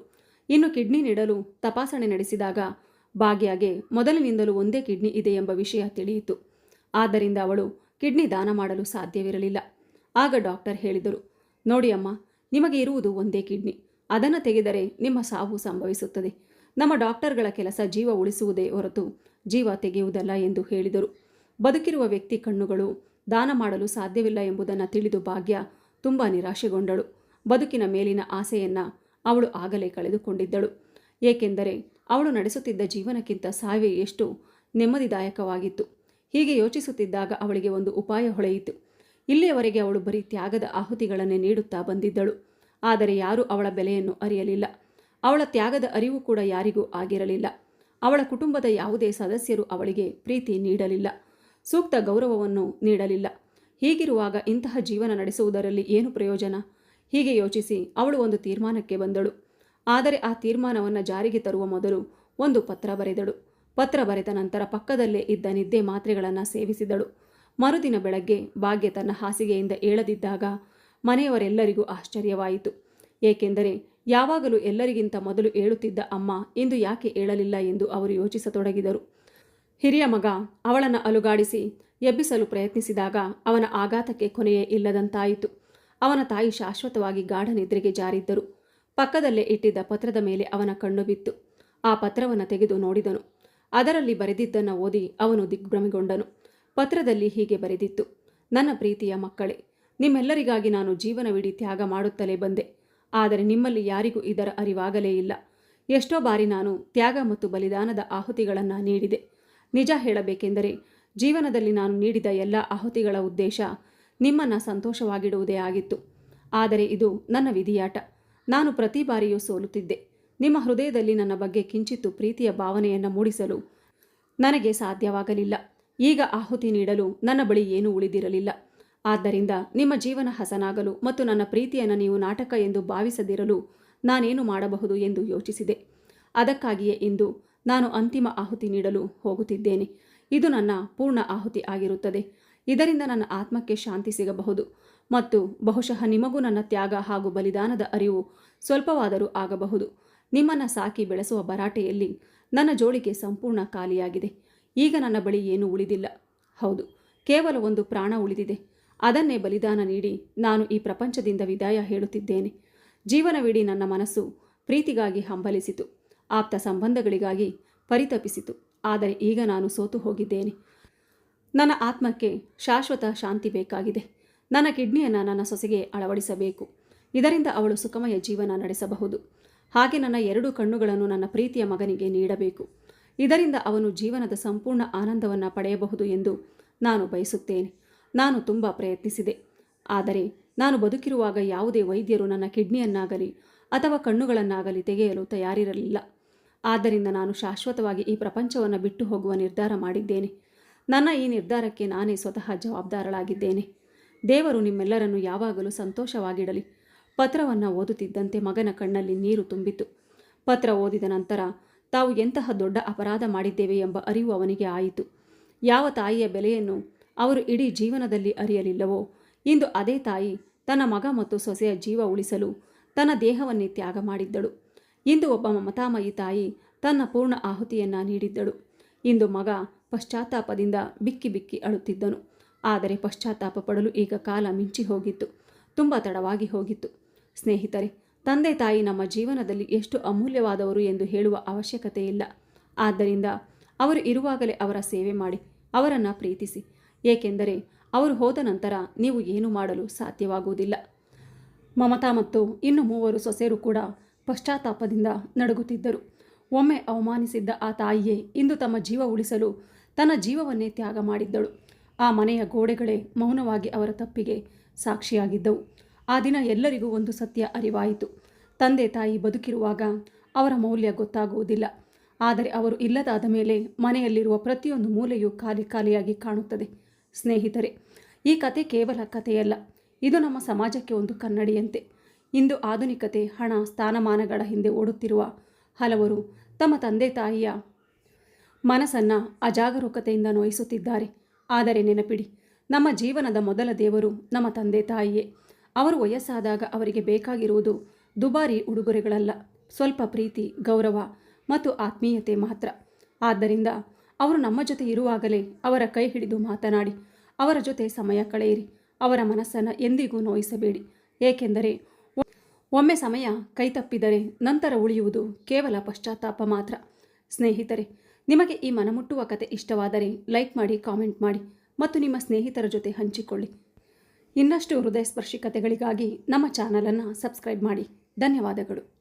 S1: ಇನ್ನು ಕಿಡ್ನಿ ನೀಡಲು ತಪಾಸಣೆ ನಡೆಸಿದಾಗ ಭಾಗ್ಯಗೆ ಮೊದಲಿನಿಂದಲೂ ಒಂದೇ ಕಿಡ್ನಿ ಇದೆ ಎಂಬ ವಿಷಯ ತಿಳಿಯಿತು. ಆದ್ದರಿಂದ ಅವಳು ಕಿಡ್ನಿ ದಾನ ಮಾಡಲು ಸಾಧ್ಯವಿರಲಿಲ್ಲ. ಆಗ ಡಾಕ್ಟರ್ ಹೇಳಿದರು, ನೋಡಿ ಅಮ್ಮ, ನಿಮಗೆ ಇರುವುದು ಒಂದೇ ಕಿಡ್ನಿ. ಅದನ್ನು ತೆಗೆದರೆ ನಿಮ್ಮ ಸಾವು ಸಂಭವಿಸುತ್ತದೆ. ನಮ್ಮ ಡಾಕ್ಟರ್ಗಳ ಕೆಲಸ ಜೀವ ಉಳಿಸುವುದೇ ಹೊರತು ಜೀವ ತೆಗೆಯುವುದಲ್ಲ ಎಂದು ಹೇಳಿದರು. ಬದುಕಿರುವ ವ್ಯಕ್ತಿ ಕಣ್ಣುಗಳು ದಾನ ಮಾಡಲು ಸಾಧ್ಯವಿಲ್ಲ ಎಂಬುದನ್ನು ತಿಳಿದು ಭಾಗ್ಯ ತುಂಬ ನಿರಾಶೆಗೊಂಡಳು. ಬದುಕಿನ ಮೇಲಿನ ಆಸೆಯನ್ನು ಅವಳು ಆಗಲೇ ಕಳೆದುಕೊಂಡಿದ್ದಳು. ಏಕೆಂದರೆ ಅವಳು ನಡೆಸುತ್ತಿದ್ದ ಜೀವನಕ್ಕಿಂತ ಸಾವೇ ಎಷ್ಟು ನೆಮ್ಮದಿದಾಯಕವಾಗಿತ್ತು. ಹೀಗೆ ಯೋಚಿಸುತ್ತಿದ್ದಾಗ ಅವಳಿಗೆ ಒಂದು ಉಪಾಯ ಹೊಳೆಯಿತು. ಇಲ್ಲಿಯವರೆಗೆ ಅವಳು ಬರೀ ತ್ಯಾಗದ ಆಹುತಿಗಳನ್ನೇ ನೀಡುತ್ತಾ ಬಂದಿದ್ದಳು. ಆದರೆ ಯಾರೂ ಅವಳ ಬೆಲೆಯನ್ನು ಅರಿಯಲಿಲ್ಲ. ಅವಳ ತ್ಯಾಗದ ಅರಿವು ಕೂಡ ಯಾರಿಗೂ ಆಗಿರಲಿಲ್ಲ. ಅವಳ ಕುಟುಂಬದ ಯಾವುದೇ ಸದಸ್ಯರು ಅವಳಿಗೆ ಪ್ರೀತಿ ನೀಡಲಿಲ್ಲ, ಸೂಕ್ತ ಗೌರವವನ್ನು ನೀಡಲಿಲ್ಲ. ಹೀಗಿರುವಾಗ ಇಂತಹ ಜೀವನ ನಡೆಸುವುದರಲ್ಲಿ ಏನು ಪ್ರಯೋಜನ? ಹೀಗೆ ಯೋಚಿಸಿ ಅವಳು ಒಂದು ತೀರ್ಮಾನಕ್ಕೆ ಬಂದಳು. ಆದರೆ ಆ ತೀರ್ಮಾನವನ್ನು ಜಾರಿಗೆ ತರುವ ಮೊದಲು ಒಂದು ಪತ್ರ ಬರೆದಳು. ಪತ್ರ ಬರೆದ ನಂತರ ಪಕ್ಕದಲ್ಲೇ ಇದ್ದ ನಿದ್ದೆ ಮಾತ್ರೆಗಳನ್ನು ಸೇವಿಸಿದಳು. ಮರುದಿನ ಬೆಳಗ್ಗೆ ಭಾಗ್ಯ ತನ್ನ ಹಾಸಿಗೆಯಿಂದ ಏಳದಿದ್ದಾಗ ಮನೆಯವರೆಲ್ಲರಿಗೂ ಆಶ್ಚರ್ಯವಾಯಿತು. ಏಕೆಂದರೆ ಯಾವಾಗಲೂ ಎಲ್ಲರಿಗಿಂತ ಮೊದಲು ಏಳುತ್ತಿದ್ದ ಅಮ್ಮ ಇಂದು ಯಾಕೆ ಏಳಲಿಲ್ಲ ಎಂದು ಅವರು ಯೋಚಿಸತೊಡಗಿದರು. ಹಿರಿಯ ಮಗ ಅವಳನ್ನು ಅಲುಗಾಡಿಸಿ ಎಬ್ಬಿಸಲು ಪ್ರಯತ್ನಿಸಿದಾಗ ಅವನ ಆಘಾತಕ್ಕೆ ಕೊನೆಯೇ ಇಲ್ಲದಂತಾಯಿತು. ಅವನ ತಾಯಿ ಶಾಶ್ವತವಾಗಿ ಗಾಢ ನಿದ್ರೆಗೆ ಜಾರಿದ್ದರು. ಪಕ್ಕದಲ್ಲೇ ಇಟ್ಟಿದ್ದ ಪತ್ರದ ಮೇಲೆ ಅವನ ಕಣ್ಣು ಬಿತ್ತು. ಆ ಪತ್ರವನ್ನು ತೆಗೆದು ನೋಡಿದನು. ಅದರಲ್ಲಿ ಬರೆದಿದ್ದನ್ನು ಓದಿ ಅವನು ದಿಗ್ಭ್ರಮೆಗೊಂಡನು. ಪತ್ರದಲ್ಲಿ ಹೀಗೆ ಬರೆದಿತ್ತು, ನನ್ನ ಪ್ರೀತಿಯ ಮಕ್ಕಳೇ, ನಿಮ್ಮೆಲ್ಲರಿಗಾಗಿ ನಾನು ಜೀವನವಿಡೀ ತ್ಯಾಗ ಮಾಡುತ್ತಲೇ ಬಂದೆ. ಆದರೆ ನಿಮ್ಮಲ್ಲಿ ಯಾರಿಗೂ ಇದರ ಅರಿವಾಗಲೇ ಇಲ್ಲ. ಎಷ್ಟೋ ಬಾರಿ ನಾನು ತ್ಯಾಗ ಮತ್ತು ಬಲಿದಾನದ ಆಹುತಿಗಳನ್ನು ನೀಡಿದೆ. ನಿಜ ಹೇಳಬೇಕೆಂದರೆ ಜೀವನದಲ್ಲಿ ನಾನು ನೀಡಿದ ಎಲ್ಲ ಆಹುತಿಗಳ ಉದ್ದೇಶ ನಿಮ್ಮನ್ನು ಸಂತೋಷವಾಗಿಡುವುದೇ ಆಗಿತ್ತು. ಆದರೆ ಇದು ನನ್ನ ವಿಧಿಯಾಟ. ನಾನು ಪ್ರತಿ ಬಾರಿಯೂ ಸೋಲುತ್ತಿದ್ದೆ. ನಿಮ್ಮ ಹೃದಯದಲ್ಲಿ ನನ್ನ ಬಗ್ಗೆ ಕಿಂಚಿತ್ತು ಪ್ರೀತಿಯ ಭಾವನೆಯನ್ನು ಮೂಡಿಸಲು ನನಗೆ ಸಾಧ್ಯವಾಗಲಿಲ್ಲ. ಈಗ ಆಹುತಿ ನೀಡಲು ನನ್ನ ಬಳಿ ಏನೂ ಉಳಿದಿರಲಿಲ್ಲ. ಆದ್ದರಿಂದ ನಿಮ್ಮ ಜೀವನ ಹಸನಾಗಲು ಮತ್ತು ನನ್ನ ಪ್ರೀತಿಯನ್ನು ನೀವು ನಾಟಕ ಎಂದು ಭಾವಿಸದಿರಲು ನಾನೇನು ಮಾಡಬಹುದು ಎಂದು ಯೋಚಿಸಿದೆ. ಅದಕ್ಕಾಗಿಯೇ ಇಂದು ನಾನು ಅಂತಿಮ ಆಹುತಿ ನೀಡಲು ಹೋಗುತ್ತಿದ್ದೇನೆ. ಇದು ನನ್ನ ಪೂರ್ಣ ಆಹುತಿ ಆಗಿರುತ್ತದೆ. ಇದರಿಂದ ನನ್ನ ಆತ್ಮಕ್ಕೆ ಶಾಂತಿ ಸಿಗಬಹುದು ಮತ್ತು ಬಹುಶಃ ನಿಮಗೂ ನನ್ನ ತ್ಯಾಗ ಹಾಗೂ ಬಲಿದಾನದ ಅರಿವು ಸ್ವಲ್ಪವಾದರೂ ಆಗಬಹುದು. ನಿಮ್ಮನ್ನು ಸಾಕಿ ಬೆಳೆಸುವ ಭರಾಟೆಯಲ್ಲಿ ನನ್ನ ಜೋಳಿಗೆ ಸಂಪೂರ್ಣ ಖಾಲಿಯಾಗಿದೆ. ಈಗ ನನ್ನ ಬಳಿ ಏನೂ ಉಳಿದಿಲ್ಲ. ಹೌದು, ಕೇವಲ ಒಂದು ಪ್ರಾಣ ಉಳಿದಿದೆ. ಅದನ್ನೇ ಬಲಿದಾನ ನೀಡಿ ನಾನು ಈ ಪ್ರಪಂಚದಿಂದ ವಿದಾಯ ಹೇಳುತ್ತಿದ್ದೇನೆ. ಜೀವನವಿಡೀ ನನ್ನ ಮನಸ್ಸು ಪ್ರೀತಿಗಾಗಿ ಹಂಬಲಿಸಿತು, ಆಪ್ತ ಸಂಬಂಧಗಳಿಗಾಗಿ ಪರಿತಪಿಸಿತು. ಆದರೆ ಈಗ ನಾನು ಸೋತು ಹೋಗಿದ್ದೇನೆ. ನನ್ನ ಆತ್ಮಕ್ಕೆ ಶಾಶ್ವತ ಶಾಂತಿ ಬೇಕಾಗಿದೆ. ನನ್ನ ಕಿಡ್ನಿಯನ್ನು ನನ್ನ ಸೊಸೆಗೆ ಅಳವಡಿಸಬೇಕು. ಇದರಿಂದ ಅವಳು ಸುಖಮಯ ಜೀವನ ನಡೆಸಬಹುದು. ಹಾಗೆ ನನ್ನ 2 ಕಣ್ಣುಗಳನ್ನು ನನ್ನ ಪ್ರೀತಿಯ ಮಗನಿಗೆ ನೀಡಬೇಕು. ಇದರಿಂದ ಅವನು ಜೀವನದ ಸಂಪೂರ್ಣ ಆನಂದವನ್ನು ಪಡೆಯಬಹುದು ಎಂದು ನಾನು ಬಯಸುತ್ತೇನೆ. ನಾನು ತುಂಬ ಪ್ರಯತ್ನಿಸಿದೆ, ಆದರೆ ನಾನು ಬದುಕಿರುವಾಗ ಯಾವುದೇ ವೈದ್ಯರು ನನ್ನ ಕಿಡ್ನಿಯನ್ನಾಗಲಿ ಅಥವಾ ಕಣ್ಣುಗಳನ್ನಾಗಲಿ ತೆಗೆಯಲು ತಯಾರಿರಲಿಲ್ಲ. ಆದ್ದರಿಂದ ನಾನು ಶಾಶ್ವತವಾಗಿ ಈ ಪ್ರಪಂಚವನ್ನು ಬಿಟ್ಟು ಹೋಗುವ ನಿರ್ಧಾರ ಮಾಡಿದ್ದೇನೆ. ನನ್ನ ಈ ನಿರ್ಧಾರಕ್ಕೆ ನಾನೇ ಸ್ವತಃ ಜವಾಬ್ದಾರಳಾಗಿದ್ದೇನೆ. ದೇವರು ನಿಮ್ಮೆಲ್ಲರನ್ನು ಯಾವಾಗಲೂ ಸಂತೋಷವಾಗಿಡಲಿ. ಪತ್ರವನ್ನು ಓದುತ್ತಿದ್ದಂತೆ ಮಗನ ಕಣ್ಣಲ್ಲಿ ನೀರು ತುಂಬಿತು. ಪತ್ರ ಓದಿದ ನಂತರ ತಾವು ಎಂತಹ ದೊಡ್ಡ ಅಪರಾಧ ಮಾಡಿದ್ದೇವೆ ಎಂಬ ಅರಿವು ಅವನಿಗೆ ಆಯಿತು. ಯಾವ ತಾಯಿಯ ಬೆಲೆಯನ್ನು ಅವರು ಇಡೀ ಜೀವನದಲ್ಲಿ ಅರಿಯಲಿಲ್ಲವೋ, ಇಂದು ಅದೇ ತಾಯಿ ತನ್ನ ಮಗ ಮತ್ತು ಸೊಸೆಯ ಜೀವ ಉಳಿಸಲು ತನ್ನ ದೇಹವನ್ನೇ ತ್ಯಾಗ ಮಾಡಿದ್ದಳು. ಇಂದು ಒಬ್ಬ ಮಮತಾಮಯಿ ತಾಯಿ ತನ್ನ ಪೂರ್ಣ ಆಹುತಿಯನ್ನು ನೀಡಿದ್ದಳು. ಇಂದು ಮಗ ಪಶ್ಚಾತ್ತಾಪದಿಂದ ಬಿಕ್ಕಿ ಬಿಕ್ಕಿ ಅಳುತ್ತಿದ್ದನು. ಆದರೆ ಪಶ್ಚಾತ್ತಾಪ ಪಡಲು ಈಗ ಕಾಲ ಮಿಂಚಿ ಹೋಗಿತ್ತು. ತುಂಬ ತಡವಾಗಿ ಹೋಗಿತ್ತು. ಸ್ನೇಹಿತರೆ, ತಂದೆ ತಾಯಿ ನಮ್ಮ ಜೀವನದಲ್ಲಿ ಎಷ್ಟು ಅಮೂಲ್ಯವಾದವರು ಎಂದು ಹೇಳುವ ಅವಶ್ಯಕತೆ ಇಲ್ಲ. ಆದ್ದರಿಂದ ಅವರು ಇರುವಾಗಲೇ ಅವರ ಸೇವೆ ಮಾಡಿ, ಅವರನ್ನು ಪ್ರೀತಿಸಿ. ಏಕೆಂದರೆ ಅವರು ಹೋದ ನಂತರ ನೀವು ಏನು ಮಾಡಲು ಸಾಧ್ಯವಾಗುವುದಿಲ್ಲ. ಮಮತಾ ಮತ್ತು ಇನ್ನು 3 ಸೊಸೆಯರು ಕೂಡ ಪಶ್ಚಾತ್ತಾಪದಿಂದ ನಡುಗುತ್ತಿದ್ದರು. ಒಮ್ಮೆ ಅವಮಾನಿಸಿದ್ದ ಆ ತಾಯಿಯೇ ಇಂದು ತಮ್ಮ ಜೀವ ಉಳಿಸಲು ತನ್ನ ಜೀವವನ್ನೇ ತ್ಯಾಗ ಮಾಡಿದ್ದಳು. ಆ ಮನೆಯ ಗೋಡೆಗಳೇ ಮೌನವಾಗಿ ಅವರ ತಪ್ಪಿಗೆ ಸಾಕ್ಷಿಯಾಗಿದ್ದವು. ಆ ದಿನ ಎಲ್ಲರಿಗೂ ಒಂದು ಸತ್ಯ ಅರಿವಾಯಿತು. ತಂದೆ ತಾಯಿ ಬದುಕಿರುವಾಗ ಅವರ ಮೌಲ್ಯ ಗೊತ್ತಾಗುವುದಿಲ್ಲ. ಆದರೆ ಅವರು ಇಲ್ಲದಾದ ಮೇಲೆ ಮನೆಯಲ್ಲಿರುವ ಪ್ರತಿಯೊಂದು ಮೂಲೆಯೂ ಖಾಲಿಯಾಗಿ ಕಾಣುತ್ತದೆ. ಸ್ನೇಹಿತರೆ, ಈ ಕತೆ ಕೇವಲ ಕಥೆಯಲ್ಲ. ಇದು ನಮ್ಮ ಸಮಾಜಕ್ಕೆ ಒಂದು ಕನ್ನಡಿಯಂತೆ. ಇಂದು ಆಧುನಿಕತೆ, ಹಣ, ಸ್ಥಾನಮಾನಗಳ ಹಿಂದೆ ಓಡುತ್ತಿರುವ ಹಲವರು ತಮ್ಮ ತಂದೆ ತಾಯಿಯ ಮನಸ್ಸನ್ನು ಅಜಾಗರೂಕತೆಯಿಂದ ನೋಯಿಸುತ್ತಿದ್ದಾರೆ. ಆದರೆ ನೆನಪಿಡಿ, ನಮ್ಮ ಜೀವನದ ಮೊದಲ ದೇವರು ನಮ್ಮ ತಂದೆ ತಾಯಿಯೇ. ಅವರು ವಯಸ್ಸಾದಾಗ ಅವರಿಗೆ ಬೇಕಾಗಿರುವುದು ದುಬಾರಿ ಉಡುಗೊರೆಗಳಲ್ಲ, ಸ್ವಲ್ಪ ಪ್ರೀತಿ, ಗೌರವ ಮತ್ತು ಆತ್ಮೀಯತೆ ಮಾತ್ರ. ಆದ್ದರಿಂದ ಅವರು ನಮ್ಮ ಜೊತೆ ಇರುವಾಗಲೇ ಅವರ ಕೈ ಹಿಡಿದು ಮಾತನಾಡಿ, ಅವರ ಜೊತೆ ಸಮಯ ಕಳೆಯಿರಿ. ಅವರ ಮನಸ್ಸನ್ನು ಎಂದಿಗೂ ನೋಯಿಸಬೇಡಿ. ಏಕೆಂದರೆ ಒಮ್ಮೆ ಸಮಯ ಕೈತಪ್ಪಿದರೆ ನಂತರ ಉಳಿಯುವುದು ಕೇವಲ ಪಶ್ಚಾತ್ತಾಪ ಮಾತ್ರ. ಸ್ನೇಹಿತರೆ, ನಿಮಗೆ ಈ ಮನಮುಟ್ಟುವ ಕತೆ ಇಷ್ಟವಾದರೆ ಲೈಕ್ ಮಾಡಿ, ಕಾಮೆಂಟ್ ಮಾಡಿ ಮತ್ತು ನಿಮ್ಮ ಸ್ನೇಹಿತರ ಜೊತೆ ಹಂಚಿಕೊಳ್ಳಿ. ಇನ್ನಷ್ಟು ಹೃದಯಸ್ಪರ್ಶಿ ಕತೆಗಳಿಗಾಗಿ ನಮ್ಮ ಚಾನಲನ್ನು ಸಬ್ಸ್ಕ್ರೈಬ್ ಮಾಡಿ. ಧನ್ಯವಾದಗಳು.